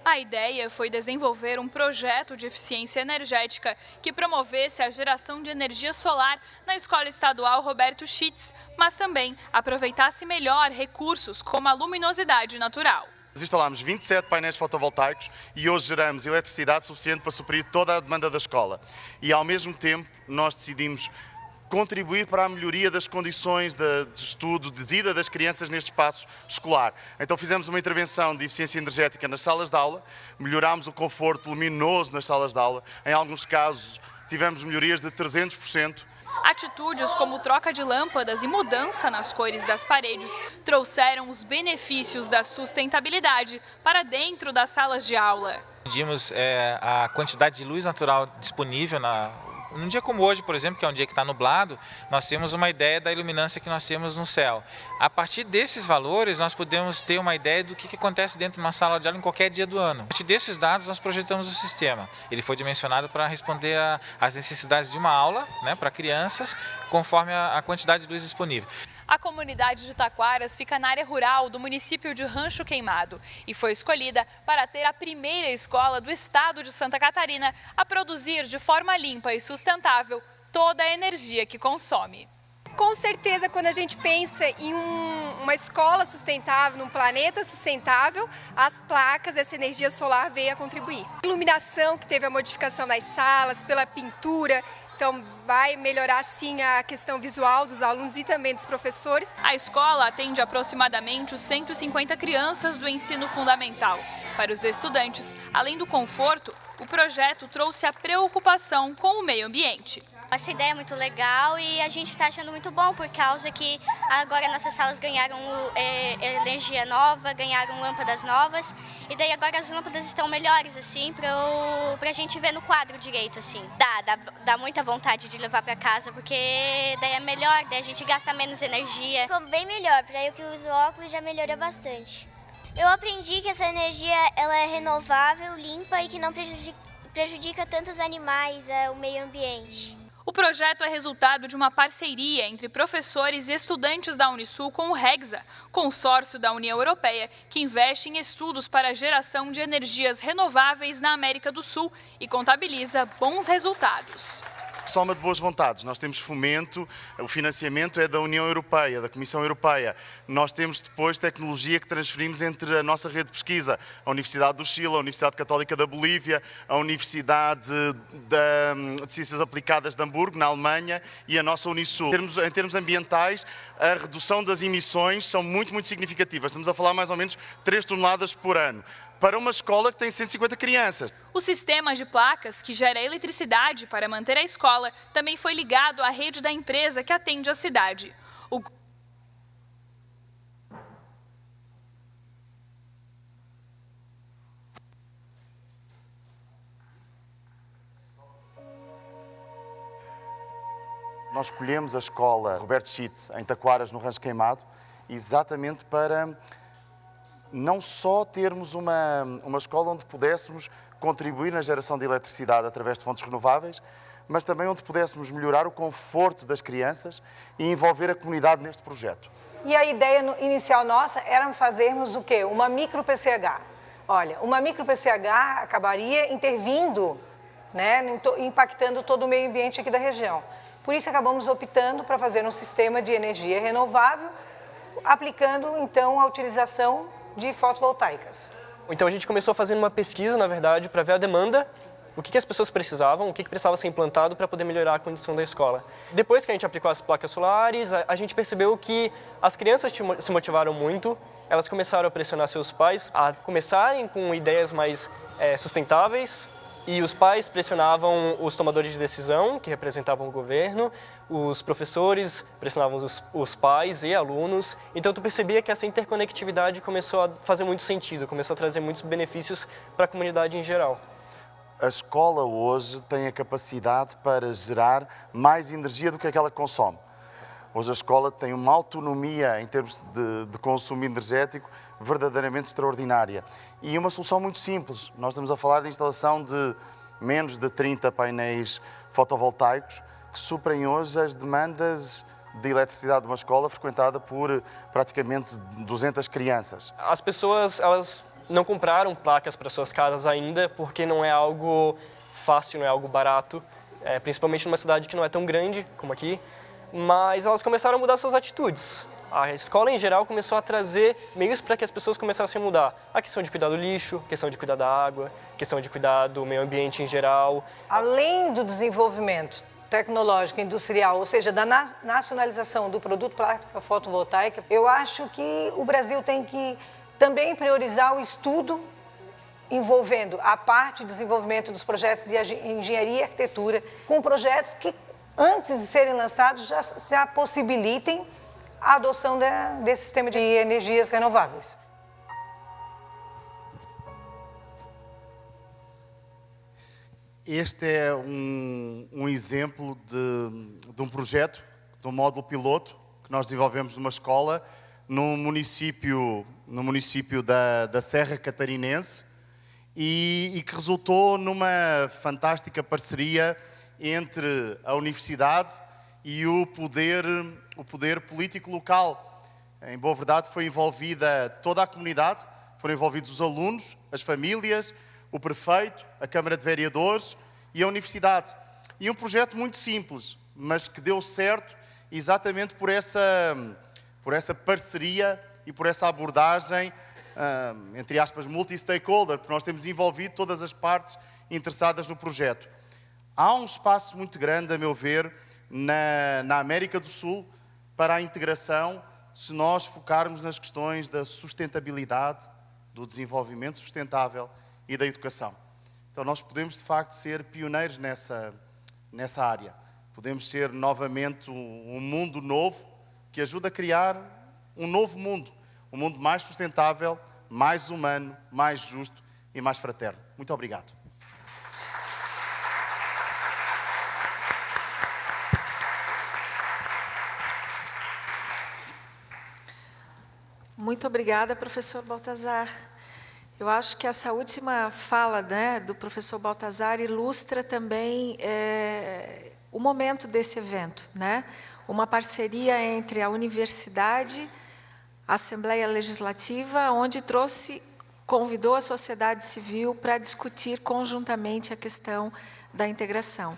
A ideia foi desenvolver um projeto de eficiência energética que promovesse a geração de energia solar na Escola Estadual Roberto Schitz, mas também aproveitasse melhor recursos como a luminosidade natural. Nós instalámos 27 painéis fotovoltaicos e hoje geramos eletricidade suficiente para suprir toda a demanda da escola. E ao mesmo tempo nós decidimos contribuir para a melhoria das condições de estudo, de vida das crianças neste espaço escolar. Então fizemos uma intervenção de eficiência energética nas salas de aula, melhorámos o conforto luminoso nas salas de aula, em alguns casos tivemos melhorias de 300% Atitudes como troca de lâmpadas e mudança nas cores das paredes trouxeram os benefícios da sustentabilidade para dentro das salas de aula. Medimos a quantidade de luz natural disponível num dia como hoje, por exemplo, que é um dia que está nublado, nós temos uma ideia da iluminância que nós temos no céu. A partir desses valores, nós podemos ter uma ideia do que acontece dentro de uma sala de aula em qualquer dia do ano. A partir desses dados, nós projetamos o sistema. Ele foi dimensionado para responder às necessidades de uma aula, né, para crianças, conforme a quantidade de luz disponível. A comunidade de Taquaras fica na área rural do município de Rancho Queimado e foi escolhida para ter a primeira escola do estado de Santa Catarina a produzir de forma limpa e sustentável toda a energia que consome. Com certeza, quando a gente pensa em uma escola sustentável, num planeta sustentável, as placas, essa energia solar veio a contribuir. Iluminação, que teve a modificação das salas, pela pintura. Então, vai melhorar, sim, a questão visual dos alunos e também dos professores. A escola atende aproximadamente os 150 crianças do ensino fundamental. Para os estudantes, além do conforto, o projeto trouxe a preocupação com o meio ambiente. Essa ideia é muito legal e a gente está achando muito bom por causa que agora nossas salas ganharam energia nova, ganharam lâmpadas novas e daí agora as lâmpadas estão melhores assim para a gente ver no quadro direito assim. Dá muita vontade de levar para casa porque daí é melhor, daí a gente gasta menos energia. Ficou bem melhor, para eu que uso óculos já melhorou bastante. Eu aprendi que essa energia ela é renovável, limpa e que não prejudica tanto os animais, o meio ambiente. O projeto é resultado de uma parceria entre professores e estudantes da Unisul com o REGSA, consórcio da União Europeia, que investe em estudos para a geração de energias renováveis na América do Sul e contabiliza bons resultados. Soma de boas vontades. Nós temos fomento, o financiamento é da União Europeia, da Comissão Europeia. Nós temos depois tecnologia que transferimos entre a nossa rede de pesquisa, a Universidade do Chile, a Universidade Católica da Bolívia, a Universidade de Ciências Aplicadas de Hamburgo, na Alemanha, e a nossa Unisul. Em termos ambientais, a redução das emissões são muito significativas. Estamos a falar mais ou menos 3 toneladas por ano. Para uma escola que tem 150 crianças. O sistema de placas, que gera eletricidade para manter a escola, também foi ligado à rede da empresa que atende a cidade. Nós escolhemos a escola Roberto Schitz, em Taquaras, no Rancho Queimado, exatamente para não só termos uma escola onde pudéssemos contribuir na geração de eletricidade através de fontes renováveis, mas também onde pudéssemos melhorar o conforto das crianças e envolver a comunidade neste projeto. E a ideia inicial nossa era fazermos o quê? Uma micro-PCH. Olha, uma micro-PCH acabaria intervindo, né, impactando todo o meio ambiente aqui da região. Por isso acabamos optando para fazer um sistema de energia renovável, aplicando então a utilização de fotovoltaicas. Então a gente começou fazendo uma pesquisa, na verdade, para ver a demanda, o que as pessoas precisavam, o que precisava ser implantado para poder melhorar a condição da escola. Depois que a gente aplicou as placas solares, a gente percebeu que as crianças se motivaram muito, elas começaram a pressionar seus pais a começarem com ideias mais sustentáveis, e os pais pressionavam os tomadores de decisão, que representavam o governo, os professores pressionavam os pais e alunos. Então, tu percebia que essa interconectividade começou a fazer muito sentido, começou a trazer muitos benefícios para a comunidade em geral. A escola hoje tem a capacidade para gerar mais energia do que aquela que consome. Hoje a escola tem uma autonomia em termos de consumo energético verdadeiramente extraordinária. E uma solução muito simples. Nós estamos a falar de instalação de menos de 30 painéis fotovoltaicos que suprem hoje as demandas de eletricidade de uma escola frequentada por praticamente 200 crianças. As pessoas, elas não compraram placas para suas casas ainda porque não é algo fácil, não é algo barato, principalmente numa cidade que não é tão grande como aqui, mas elas começaram a mudar suas atitudes. A escola, em geral, começou a trazer meios para que as pessoas começassem a mudar. A questão de cuidar do lixo, a questão de cuidar da água, a questão de cuidar do meio ambiente em geral. Além do desenvolvimento tecnológico industrial, ou seja, da nacionalização do produto placa fotovoltaica, eu acho que o Brasil tem que também priorizar o estudo envolvendo a parte de desenvolvimento dos projetos de engenharia e arquitetura, com projetos que antes de serem lançados, já possibilitem a adoção desse sistema de energias renováveis. Este é um exemplo de um projeto, de um módulo piloto que nós desenvolvemos numa escola no município da Serra Catarinense e que resultou numa fantástica parceria entre a universidade e o poder político local. Em boa verdade, foi envolvida toda a comunidade, foram envolvidos os alunos, as famílias, o prefeito, a Câmara de Vereadores e a universidade. E um projeto muito simples, mas que deu certo exatamente por essa parceria e por essa abordagem, entre aspas, multi-stakeholder, porque nós temos envolvido todas as partes interessadas no projeto. Há um espaço muito grande, a meu ver, na América do Sul para a integração, se nós focarmos nas questões da sustentabilidade, do desenvolvimento sustentável e da educação. Então nós podemos de facto ser pioneiros nessa área. Podemos ser novamente um mundo novo que ajuda a criar um novo mundo. Um mundo mais sustentável, mais humano, mais justo e mais fraterno. Muito obrigado. Muito obrigada, professor Baltazar. Eu acho que essa última fala, né, do professor Baltazar ilustra também o momento desse evento, né? Uma parceria entre a universidade, a Assembleia Legislativa, onde convidou a sociedade civil para discutir conjuntamente a questão da integração.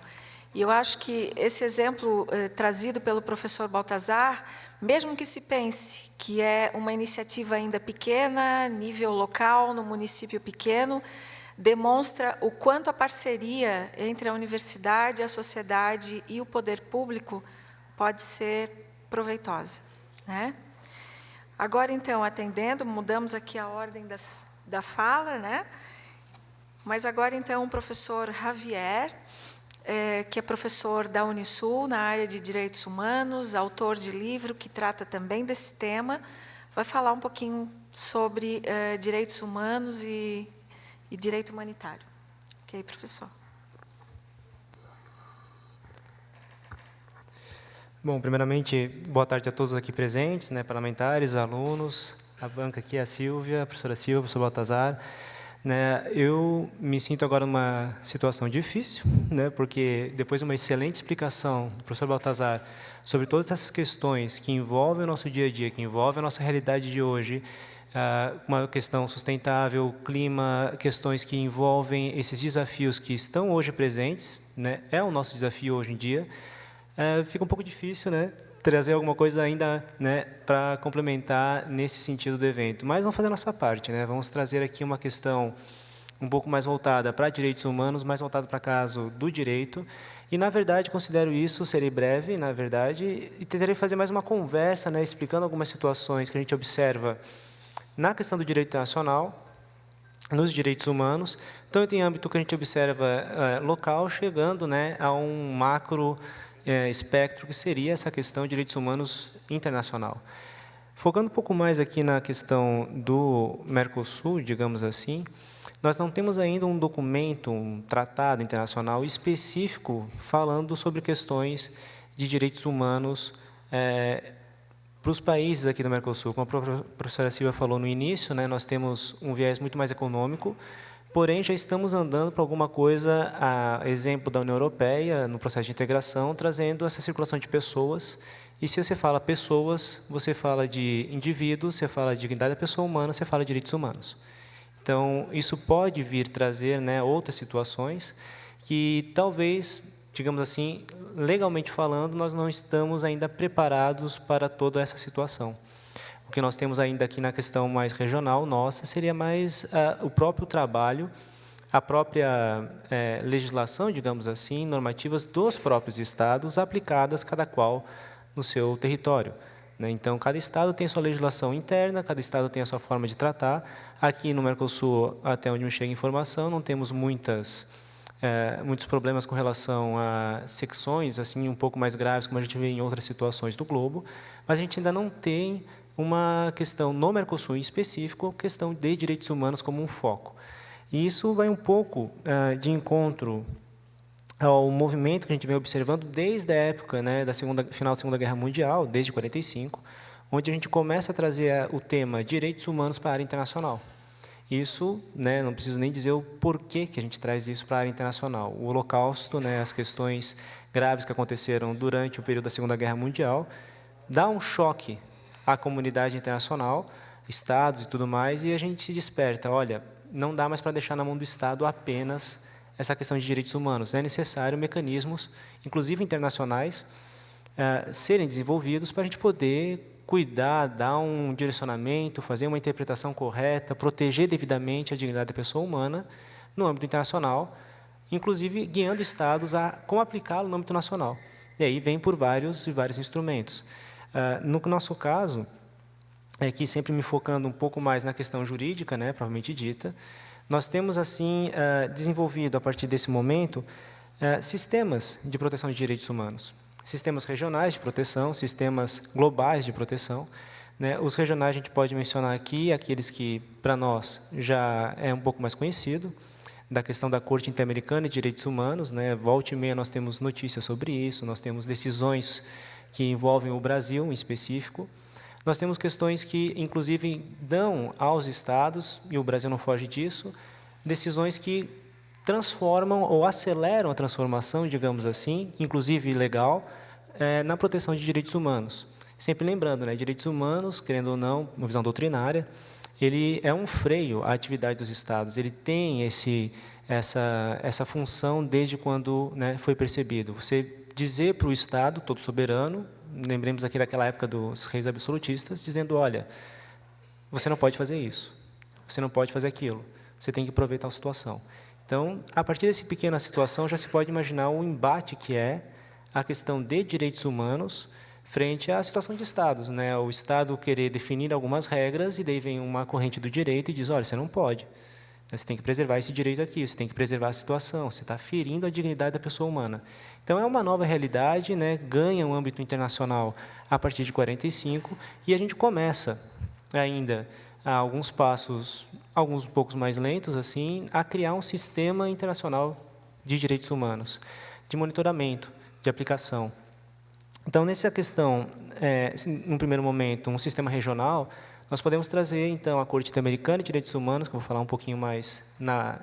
E eu acho que esse exemplo trazido pelo professor Baltazar, mesmo que se pense que é uma iniciativa ainda pequena, nível local, no município pequeno, demonstra o quanto a parceria entre a universidade, a sociedade e o poder público pode ser proveitosa, né? Agora, então, atendendo, mudamos aqui a ordem da fala, né? Mas agora, então, o professor Javier, que é professor da Unisul na área de Direitos Humanos, autor de livro que trata também desse tema, vai falar um pouquinho sobre direitos humanos e direito humanitário. Ok, professor? Bom, primeiramente, boa tarde a todos aqui presentes, né, parlamentares, alunos, a banca aqui, a Silvia, a professora Silvia, o professor Baltazar. Né, eu me sinto agora numa situação difícil, né, porque depois de uma excelente explicação do professor Baltazar sobre todas essas questões que envolvem o nosso dia a dia, que envolvem a nossa realidade de hoje, uma questão sustentável, clima, questões que envolvem esses desafios que estão hoje presentes, né, é o nosso desafio hoje em dia, fica um pouco difícil, né, trazer alguma coisa ainda, né, para complementar nesse sentido do evento. Mas vamos fazer a nossa parte, né? Vamos trazer aqui uma questão um pouco mais voltada para direitos humanos, mais voltada para o caso do direito. E, na verdade, considero isso, serei breve, na verdade, e tentarei fazer mais uma conversa, né, explicando algumas situações que a gente observa na questão do direito internacional, nos direitos humanos, tanto em âmbito que a gente observa local, chegando, né, a um macro espectro que seria essa questão de direitos humanos internacional. Focando um pouco mais aqui na questão do Mercosul, digamos assim, nós não temos ainda um documento, um tratado internacional específico falando sobre questões de direitos humanos para os países aqui do Mercosul. Como a professora Silvia falou no início, né, nós temos um viés muito mais econômico, porém, já estamos andando para alguma coisa, a exemplo da União Europeia, no processo de integração, trazendo essa circulação de pessoas. E se você fala pessoas, você fala de indivíduos, você fala de dignidade da pessoa humana, você fala de direitos humanos. Então, isso pode vir trazer, né, outras situações que talvez, digamos assim, legalmente falando, nós não estamos ainda preparados para toda essa situação. O que nós temos ainda aqui na questão mais regional nossa seria mais o próprio trabalho, a própria legislação, digamos assim, normativas dos próprios estados aplicadas cada qual no seu território. Né? Então, cada estado tem a sua legislação interna, cada estado tem a sua forma de tratar. Aqui no Mercosul, até onde me chega a informação, não temos muitas muitos problemas com relação a secções assim um pouco mais graves, como a gente vê em outras situações do globo, mas a gente ainda não tem uma questão no Mercosul em específico, questão de direitos humanos como um foco. E isso vai um pouco de encontro ao movimento que a gente vem observando desde a época, né, final da Segunda Guerra Mundial, desde 45, onde a gente começa a trazer o tema direitos humanos para a área internacional. Isso, né, não preciso nem dizer o porquê que a gente traz isso para a área internacional. O Holocausto, né, as questões graves que aconteceram durante o período da Segunda Guerra Mundial, dá um choque à comunidade internacional, estados e tudo mais, e a gente desperta, olha, não dá mais para deixar na mão do Estado apenas essa questão de direitos humanos. É necessário mecanismos, inclusive internacionais, serem desenvolvidos para a gente poder cuidar, dar um direcionamento, fazer uma interpretação correta, proteger devidamente a dignidade da pessoa humana no âmbito internacional, inclusive guiando estados a como aplicá-lo no âmbito nacional. E aí vem por vários instrumentos. No nosso caso, aqui sempre me focando um pouco mais na questão jurídica, né, propriamente dita, nós temos assim desenvolvido a partir desse momento sistemas de proteção de direitos humanos. Sistemas regionais de proteção, sistemas globais de proteção. Né? Os regionais a gente pode mencionar aqui, aqueles que, para nós, já é um pouco mais conhecido, da questão da Corte Interamericana de Direitos Humanos. Né? Volta e meia nós temos notícias sobre isso, nós temos decisões que envolvem o Brasil em específico. Nós temos questões que, inclusive, dão aos estados, e o Brasil não foge disso, decisões que transformam ou aceleram a transformação, digamos assim, inclusive legal, na proteção de direitos humanos. Sempre lembrando, né, direitos humanos, querendo ou não, uma visão doutrinária, ele é um freio à atividade dos estados. Ele tem essa função desde quando, né, foi percebido. Você dizer para o Estado, todo soberano, lembremos aqui daquela época dos reis absolutistas, dizendo, olha, você não pode fazer isso, você não pode fazer aquilo, você tem que prover tal situação. Então, a partir dessa pequena situação, já se pode imaginar o embate que é a questão de direitos humanos frente à situação de estados. Né? O Estado querer definir algumas regras e daí vem uma corrente do direito e diz, olha, você não pode. Você tem que preservar esse direito aqui, você tem que preservar a situação, você está ferindo a dignidade da pessoa humana. Então, é uma nova realidade, né? Ganha um âmbito internacional a partir de 45 e a gente começa ainda a alguns passos, alguns um pouco mais lentos, assim, a criar um sistema internacional de direitos humanos, de monitoramento, de aplicação. Então, nessa questão, no primeiro momento, um sistema regional, nós podemos trazer, então, a Corte Interamericana de Direitos Humanos, que eu vou falar um pouquinho mais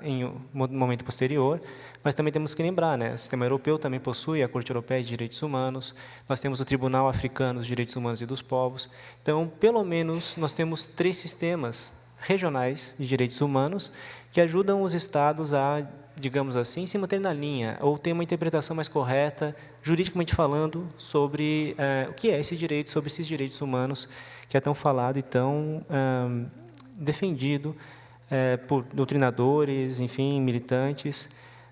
em um momento posterior, mas também temos que lembrar, né, o sistema europeu também possui a Corte Europeia de Direitos Humanos, nós temos o Tribunal Africano dos Direitos Humanos e dos Povos. Então, pelo menos, nós temos 3 sistemas regionais de direitos humanos que ajudam os estados a, digamos assim, se manter na linha, ou ter uma interpretação mais correta, juridicamente falando, sobre o que é esse direito, sobre esses direitos humanos que é tão falado e tão defendido por doutrinadores, enfim, militantes,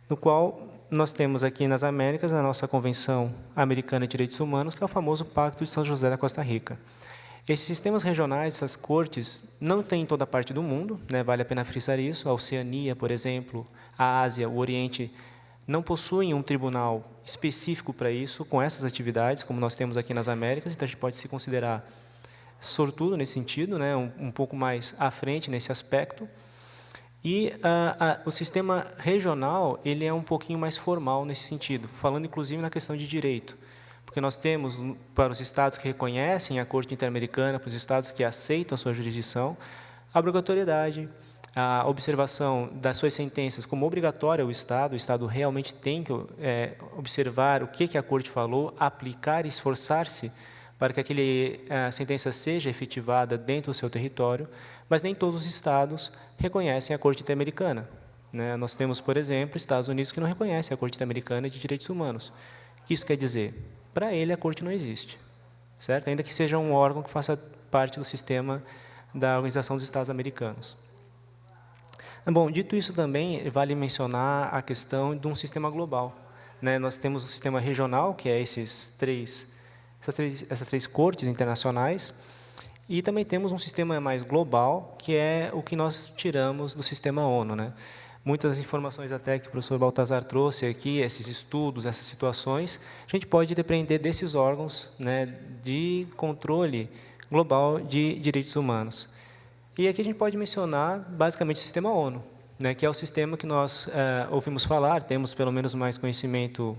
no qual nós temos aqui nas Américas a nossa Convenção Americana de Direitos Humanos, que é o famoso Pacto de São José da Costa Rica. Esses sistemas regionais, essas cortes, não tem em toda parte do mundo, né, vale a pena frisar isso. A Oceania, por exemplo, a Ásia, o Oriente, não possuem um tribunal específico para isso, com essas atividades, como nós temos aqui nas Américas, então a gente pode se considerar sortudo nesse sentido, né, um pouco mais à frente nesse aspecto. E o sistema regional, ele é um pouquinho mais formal nesse sentido, falando inclusive na questão de direito. Porque nós temos, para os estados que reconhecem a Corte Interamericana, para os estados que aceitam a sua jurisdição, a obrigatoriedade, a observação das suas sentenças como obrigatória ao Estado. O Estado realmente tem que observar o que a Corte falou, aplicar e esforçar-se para que a sentença seja efetivada dentro do seu território, mas nem todos os estados reconhecem a Corte Interamericana. Né? Nós temos, por exemplo, Estados Unidos que não reconhecem a Corte Interamericana de Direitos Humanos. O que isso quer dizer? Para ele, a Corte não existe, certo? Ainda que seja um órgão que faça parte do sistema da Organização dos Estados Americanos. Bom, dito isso também, vale mencionar a questão de um sistema global. Né? Nós temos um sistema regional, que é essas três cortes internacionais, e também temos um sistema mais global, que é o que nós tiramos do sistema ONU. Né? Muitas das informações até que o professor Baltazar trouxe aqui, esses estudos, essas situações, a gente pode depender desses órgãos, né, de controle global de direitos humanos. E aqui a gente pode mencionar, basicamente, o sistema ONU, né, que é o sistema que nós ouvimos falar, temos pelo menos mais conhecimento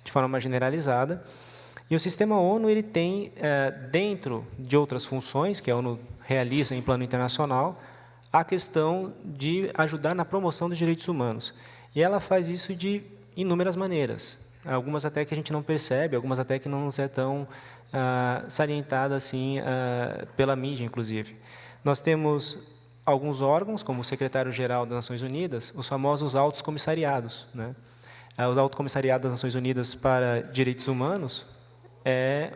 de forma mais generalizada. E o sistema ONU ele tem, dentro de outras funções que a ONU realiza em plano internacional, a questão de ajudar na promoção dos direitos humanos. E ela faz isso de inúmeras maneiras, algumas até que a gente não percebe, algumas até que não nos é tão salientada assim, pela mídia, inclusive. Nós temos alguns órgãos, como o Secretário-Geral das Nações Unidas, os famosos altos comissariados, né? Os Alto Comissariado das Nações Unidas para Direitos Humanos é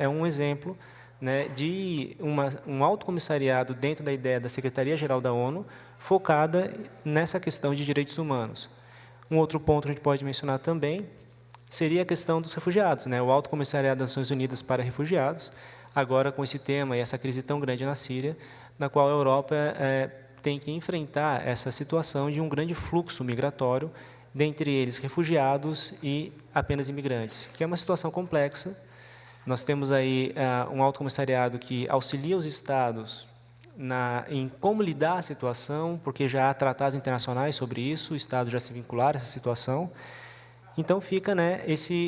um exemplo, né, de um alto comissariado dentro da ideia da Secretaria-Geral da ONU, focada nessa questão de direitos humanos. Um outro ponto que a gente pode mencionar também seria a questão dos refugiados, né? O Alto Comissariado das Nações Unidas para Refugiados, agora com esse tema e essa crise tão grande na Síria, na qual a Europa tem que enfrentar essa situação de um grande fluxo migratório, dentre eles refugiados e apenas imigrantes, que é uma situação complexa. Nós temos aí um alto comissariado que auxilia os Estados em como lidar a situação, porque já há tratados internacionais sobre isso, o Estado já se vincular a essa situação. Então fica, né,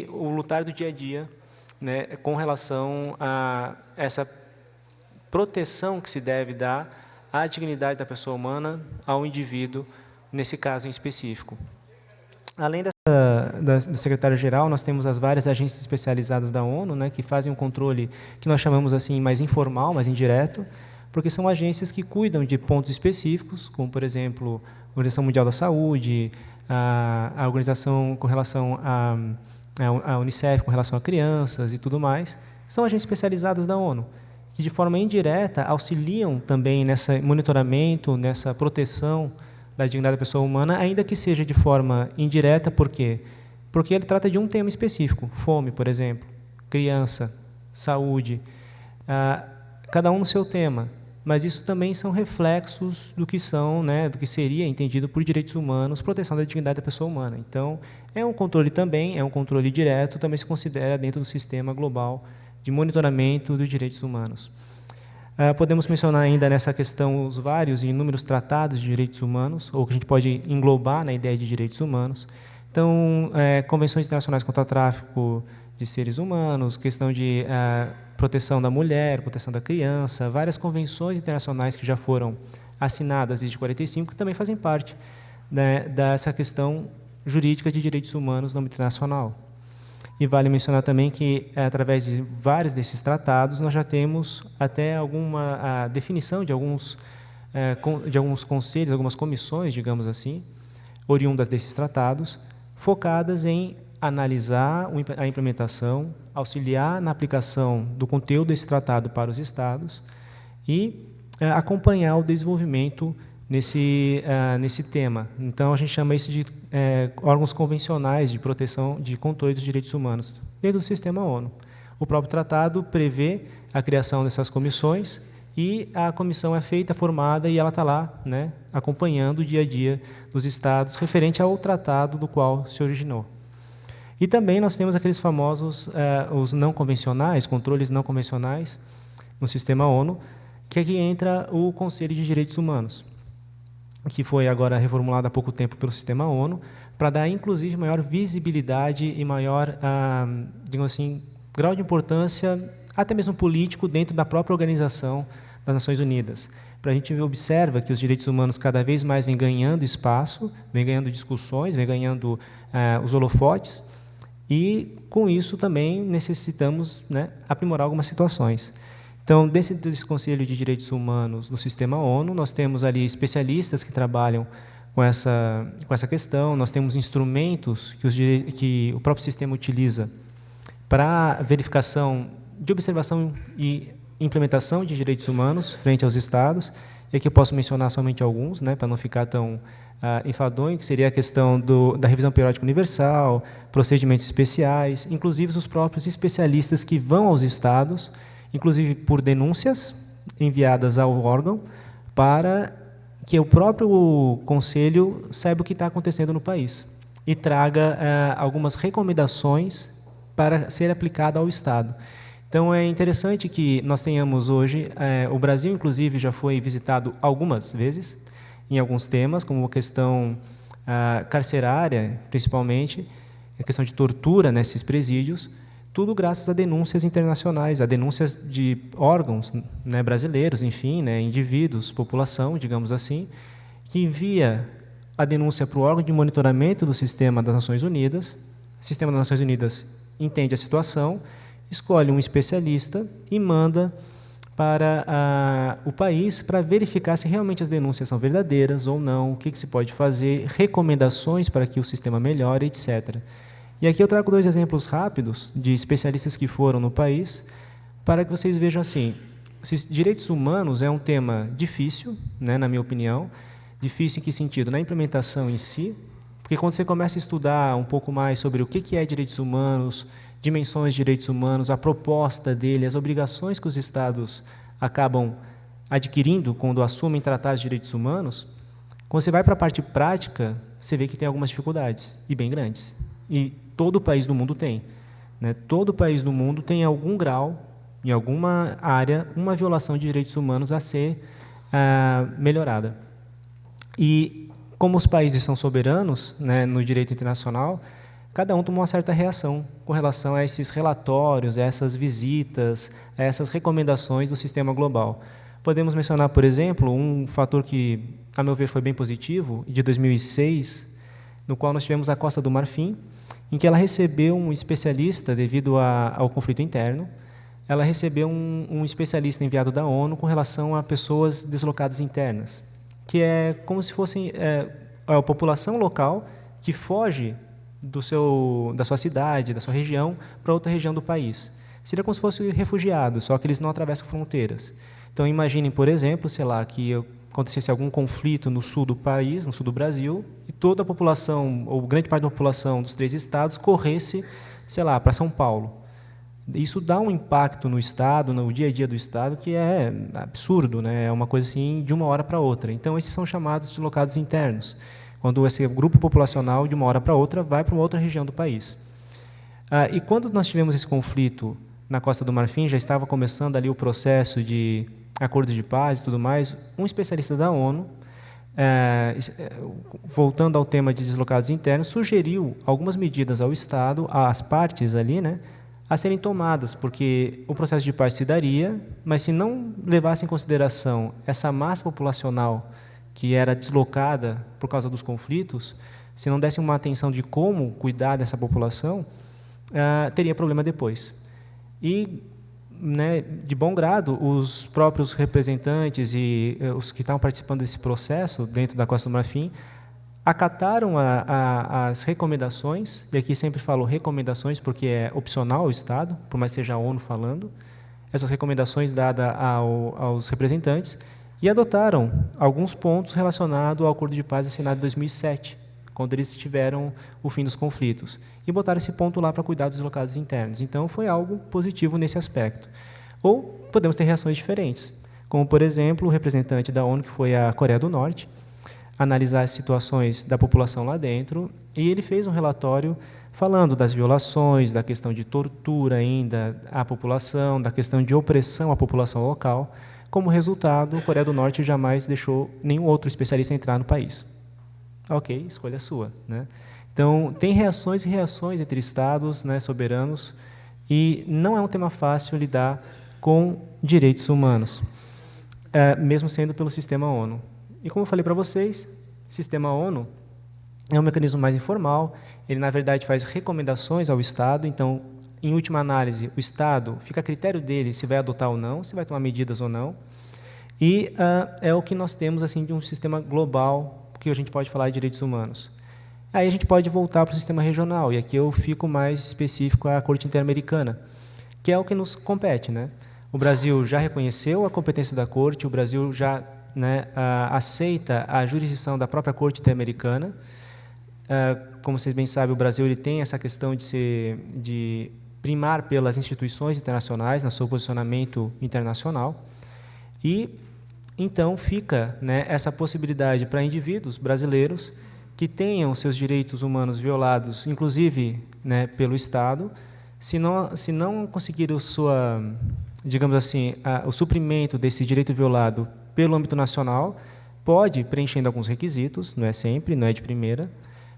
o lutar do dia a dia, né, com relação a essa proteção que se deve dar à dignidade da pessoa humana, ao indivíduo, nesse caso em específico. Além do secretário-geral, nós temos as várias agências especializadas da ONU, né, que fazem um controle que nós chamamos assim mais informal, mais indireto, porque são agências que cuidam de pontos específicos, como, por exemplo, a Organização Mundial da Saúde, a organização com relação à Unicef, com relação a crianças e tudo mais. São agências especializadas da ONU, que de forma indireta auxiliam também nesse monitoramento, nessa proteção da dignidade da pessoa humana, ainda que seja de forma indireta. Por quê? Porque ele trata de um tema específico, fome, por exemplo, criança, saúde, cada um no seu tema, mas isso também são reflexos do que são, né, do que seria entendido por direitos humanos, proteção da dignidade da pessoa humana. Então, é um controle também, é um controle direto, também se considera dentro do sistema global de monitoramento dos direitos humanos. Podemos mencionar ainda nessa questão os vários e inúmeros tratados de direitos humanos, ou que a gente pode englobar na ideia de direitos humanos. Então, convenções internacionais contra o tráfico de seres humanos, questão de proteção da mulher, proteção da criança, várias convenções internacionais que já foram assinadas desde 1945, que também fazem parte, né, dessa questão jurídica de direitos humanos no âmbito internacional. E vale mencionar também que, através de vários desses tratados, nós já temos até alguma definição de alguns conselhos, algumas comissões, digamos assim, oriundas desses tratados, focadas em analisar a implementação, auxiliar na aplicação do conteúdo desse tratado para os Estados e acompanhar o desenvolvimento nesse tema. Então, a gente chama isso de órgãos convencionais de proteção, de controle dos direitos humanos, dentro do sistema ONU. O próprio tratado prevê a criação dessas comissões e a comissão é formada e ela está lá, né, acompanhando o dia a dia dos Estados, referente ao tratado do qual se originou. E também nós temos aqueles famosos, os não convencionais, controles não convencionais no sistema ONU, que aqui entra o Conselho de Direitos Humanos, que foi agora reformulado há pouco tempo pelo sistema ONU, para dar, inclusive, maior visibilidade e maior, digamos assim, grau de importância, até mesmo político, dentro da própria organização das Nações Unidas. A gente observa que os direitos humanos cada vez mais vêm ganhando espaço, vêm ganhando discussões, vêm ganhando os holofotes, e, com isso, também necessitamos, né, aprimorar algumas situações. Então, desse Conselho de Direitos Humanos no sistema ONU, nós temos ali especialistas que trabalham com essa questão, nós temos instrumentos que o próprio sistema utiliza para verificação de observação e implementação de direitos humanos frente aos Estados, e aqui eu posso mencionar somente alguns, né, para não ficar tão enfadonho, que seria a questão da revisão periódica universal, procedimentos especiais, inclusive os próprios especialistas que vão aos Estados, inclusive por denúncias enviadas ao órgão, para que o próprio Conselho saiba o que está acontecendo no país e traga algumas recomendações para ser aplicada ao Estado. Então, é interessante que nós tenhamos hoje, o Brasil, inclusive, já foi visitado algumas vezes, em alguns temas, como a questão carcerária, principalmente, a questão de tortura nesses presídios, tudo graças a denúncias internacionais, a denúncias de órgãos, né, brasileiros, enfim, né, indivíduos, população, digamos assim, que envia a denúncia para o órgão de monitoramento do Sistema das Nações Unidas. O Sistema das Nações Unidas entende a situação, escolhe um especialista e manda para o país para verificar se realmente as denúncias são verdadeiras ou não, o que se pode fazer, recomendações para que o sistema melhore, etc. E aqui eu trago 2 exemplos rápidos de especialistas que foram no país, para que vocês vejam assim, direitos humanos é um tema difícil, né, na minha opinião. Difícil em que sentido? Na implementação em si, porque quando você começa a estudar um pouco mais sobre o que é direitos humanos, dimensões de direitos humanos, a proposta dele, as obrigações que os Estados acabam adquirindo quando assumem tratados de direitos humanos, quando você vai para a parte prática, você vê que tem algumas dificuldades, e bem grandes. E todo país do mundo tem, né? Todo país do mundo tem algum grau, em alguma área, uma violação de direitos humanos a ser melhorada. E como os países são soberanos, né, no direito internacional, cada um tomou uma certa reação com relação a esses relatórios, a essas visitas, a essas recomendações do sistema global. Podemos mencionar, por exemplo, um fator que, a meu ver, foi bem positivo, de 2006, no qual nós tivemos a Costa do Marfim, em que ela recebeu um especialista devido ao conflito interno. Ela recebeu um especialista enviado da ONU com relação a pessoas deslocadas internas, que é como se fossem a população local que foge da sua cidade, da sua região, para outra região do país. Seria como se fossem refugiados, só que eles não atravessam fronteiras. Então, imaginem, por exemplo, sei lá, que acontecesse algum conflito no sul do país, no sul do Brasil, e toda a população, ou grande parte da população dos 3 estados, corresse, sei lá, para São Paulo. Isso dá um impacto no Estado, no dia a dia do Estado, que é absurdo, né? É uma coisa assim de uma hora para outra. Então, esses são chamados de deslocados internos, quando esse grupo populacional, de uma hora para outra, vai para uma outra região do país. E quando nós tivemos esse conflito na Costa do Marfim, já estava começando ali o processo de acordo de paz e tudo mais, um especialista da ONU, voltando ao tema de deslocados internos, sugeriu algumas medidas ao Estado, às partes ali, né, a serem tomadas, porque o processo de paz se daria, mas se não levasse em consideração essa massa populacional que era deslocada por causa dos conflitos, se não desse uma atenção de como cuidar dessa população, teria problema depois. E, né, de bom grado, os próprios representantes e os que estavam participando desse processo dentro da Costa do Marfim acataram as recomendações, e aqui sempre falo recomendações porque é opcional ao Estado, por mais que seja a ONU falando, essas recomendações dadas aos representantes, e adotaram alguns pontos relacionados ao Acordo de Paz assinado em 2007, quando eles tiveram o fim dos conflitos, e botaram esse ponto lá para cuidar dos deslocados internos. Então, foi algo positivo nesse aspecto. Ou podemos ter reações diferentes, como, por exemplo, o representante da ONU, que foi a Coreia do Norte, analisar as situações da população lá dentro, e ele fez um relatório falando das violações, da questão de tortura ainda à população, da questão de opressão à população local. Como resultado, a Coreia do Norte jamais deixou nenhum outro especialista entrar no país. Ok, escolha sua, né? Então, tem reações e reações entre Estados, né, soberanos, e não é um tema fácil lidar com direitos humanos, mesmo sendo pelo sistema ONU. E como eu falei para vocês, o sistema ONU é um mecanismo mais informal, ele, na verdade, faz recomendações ao Estado, então, em última análise, o Estado fica a critério dele se vai adotar ou não, se vai tomar medidas ou não, e é o que nós temos assim, de um sistema global, que a gente pode falar de direitos humanos. Aí a gente pode voltar para o sistema regional, e aqui eu fico mais específico à Corte Interamericana, que é o que nos compete, né? O Brasil já reconheceu a competência da Corte, o Brasil já, né, aceita a jurisdição da própria Corte Interamericana. Como vocês bem sabem, o Brasil ele tem essa questão de primar pelas instituições internacionais no seu posicionamento internacional. E, então fica, né, essa possibilidade para indivíduos brasileiros que tenham seus direitos humanos violados, inclusive, né, pelo Estado, se não conseguir digamos assim, o suprimento desse direito violado pelo âmbito nacional, pode, preenchendo alguns requisitos, não é sempre, não é de primeira,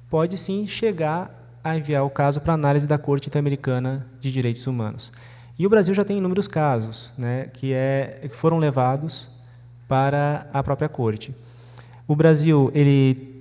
pode sim chegar a enviar o caso para análise da Corte Interamericana de Direitos Humanos. E o Brasil já tem inúmeros casos, né, que foram levados para a própria Corte. O Brasil ele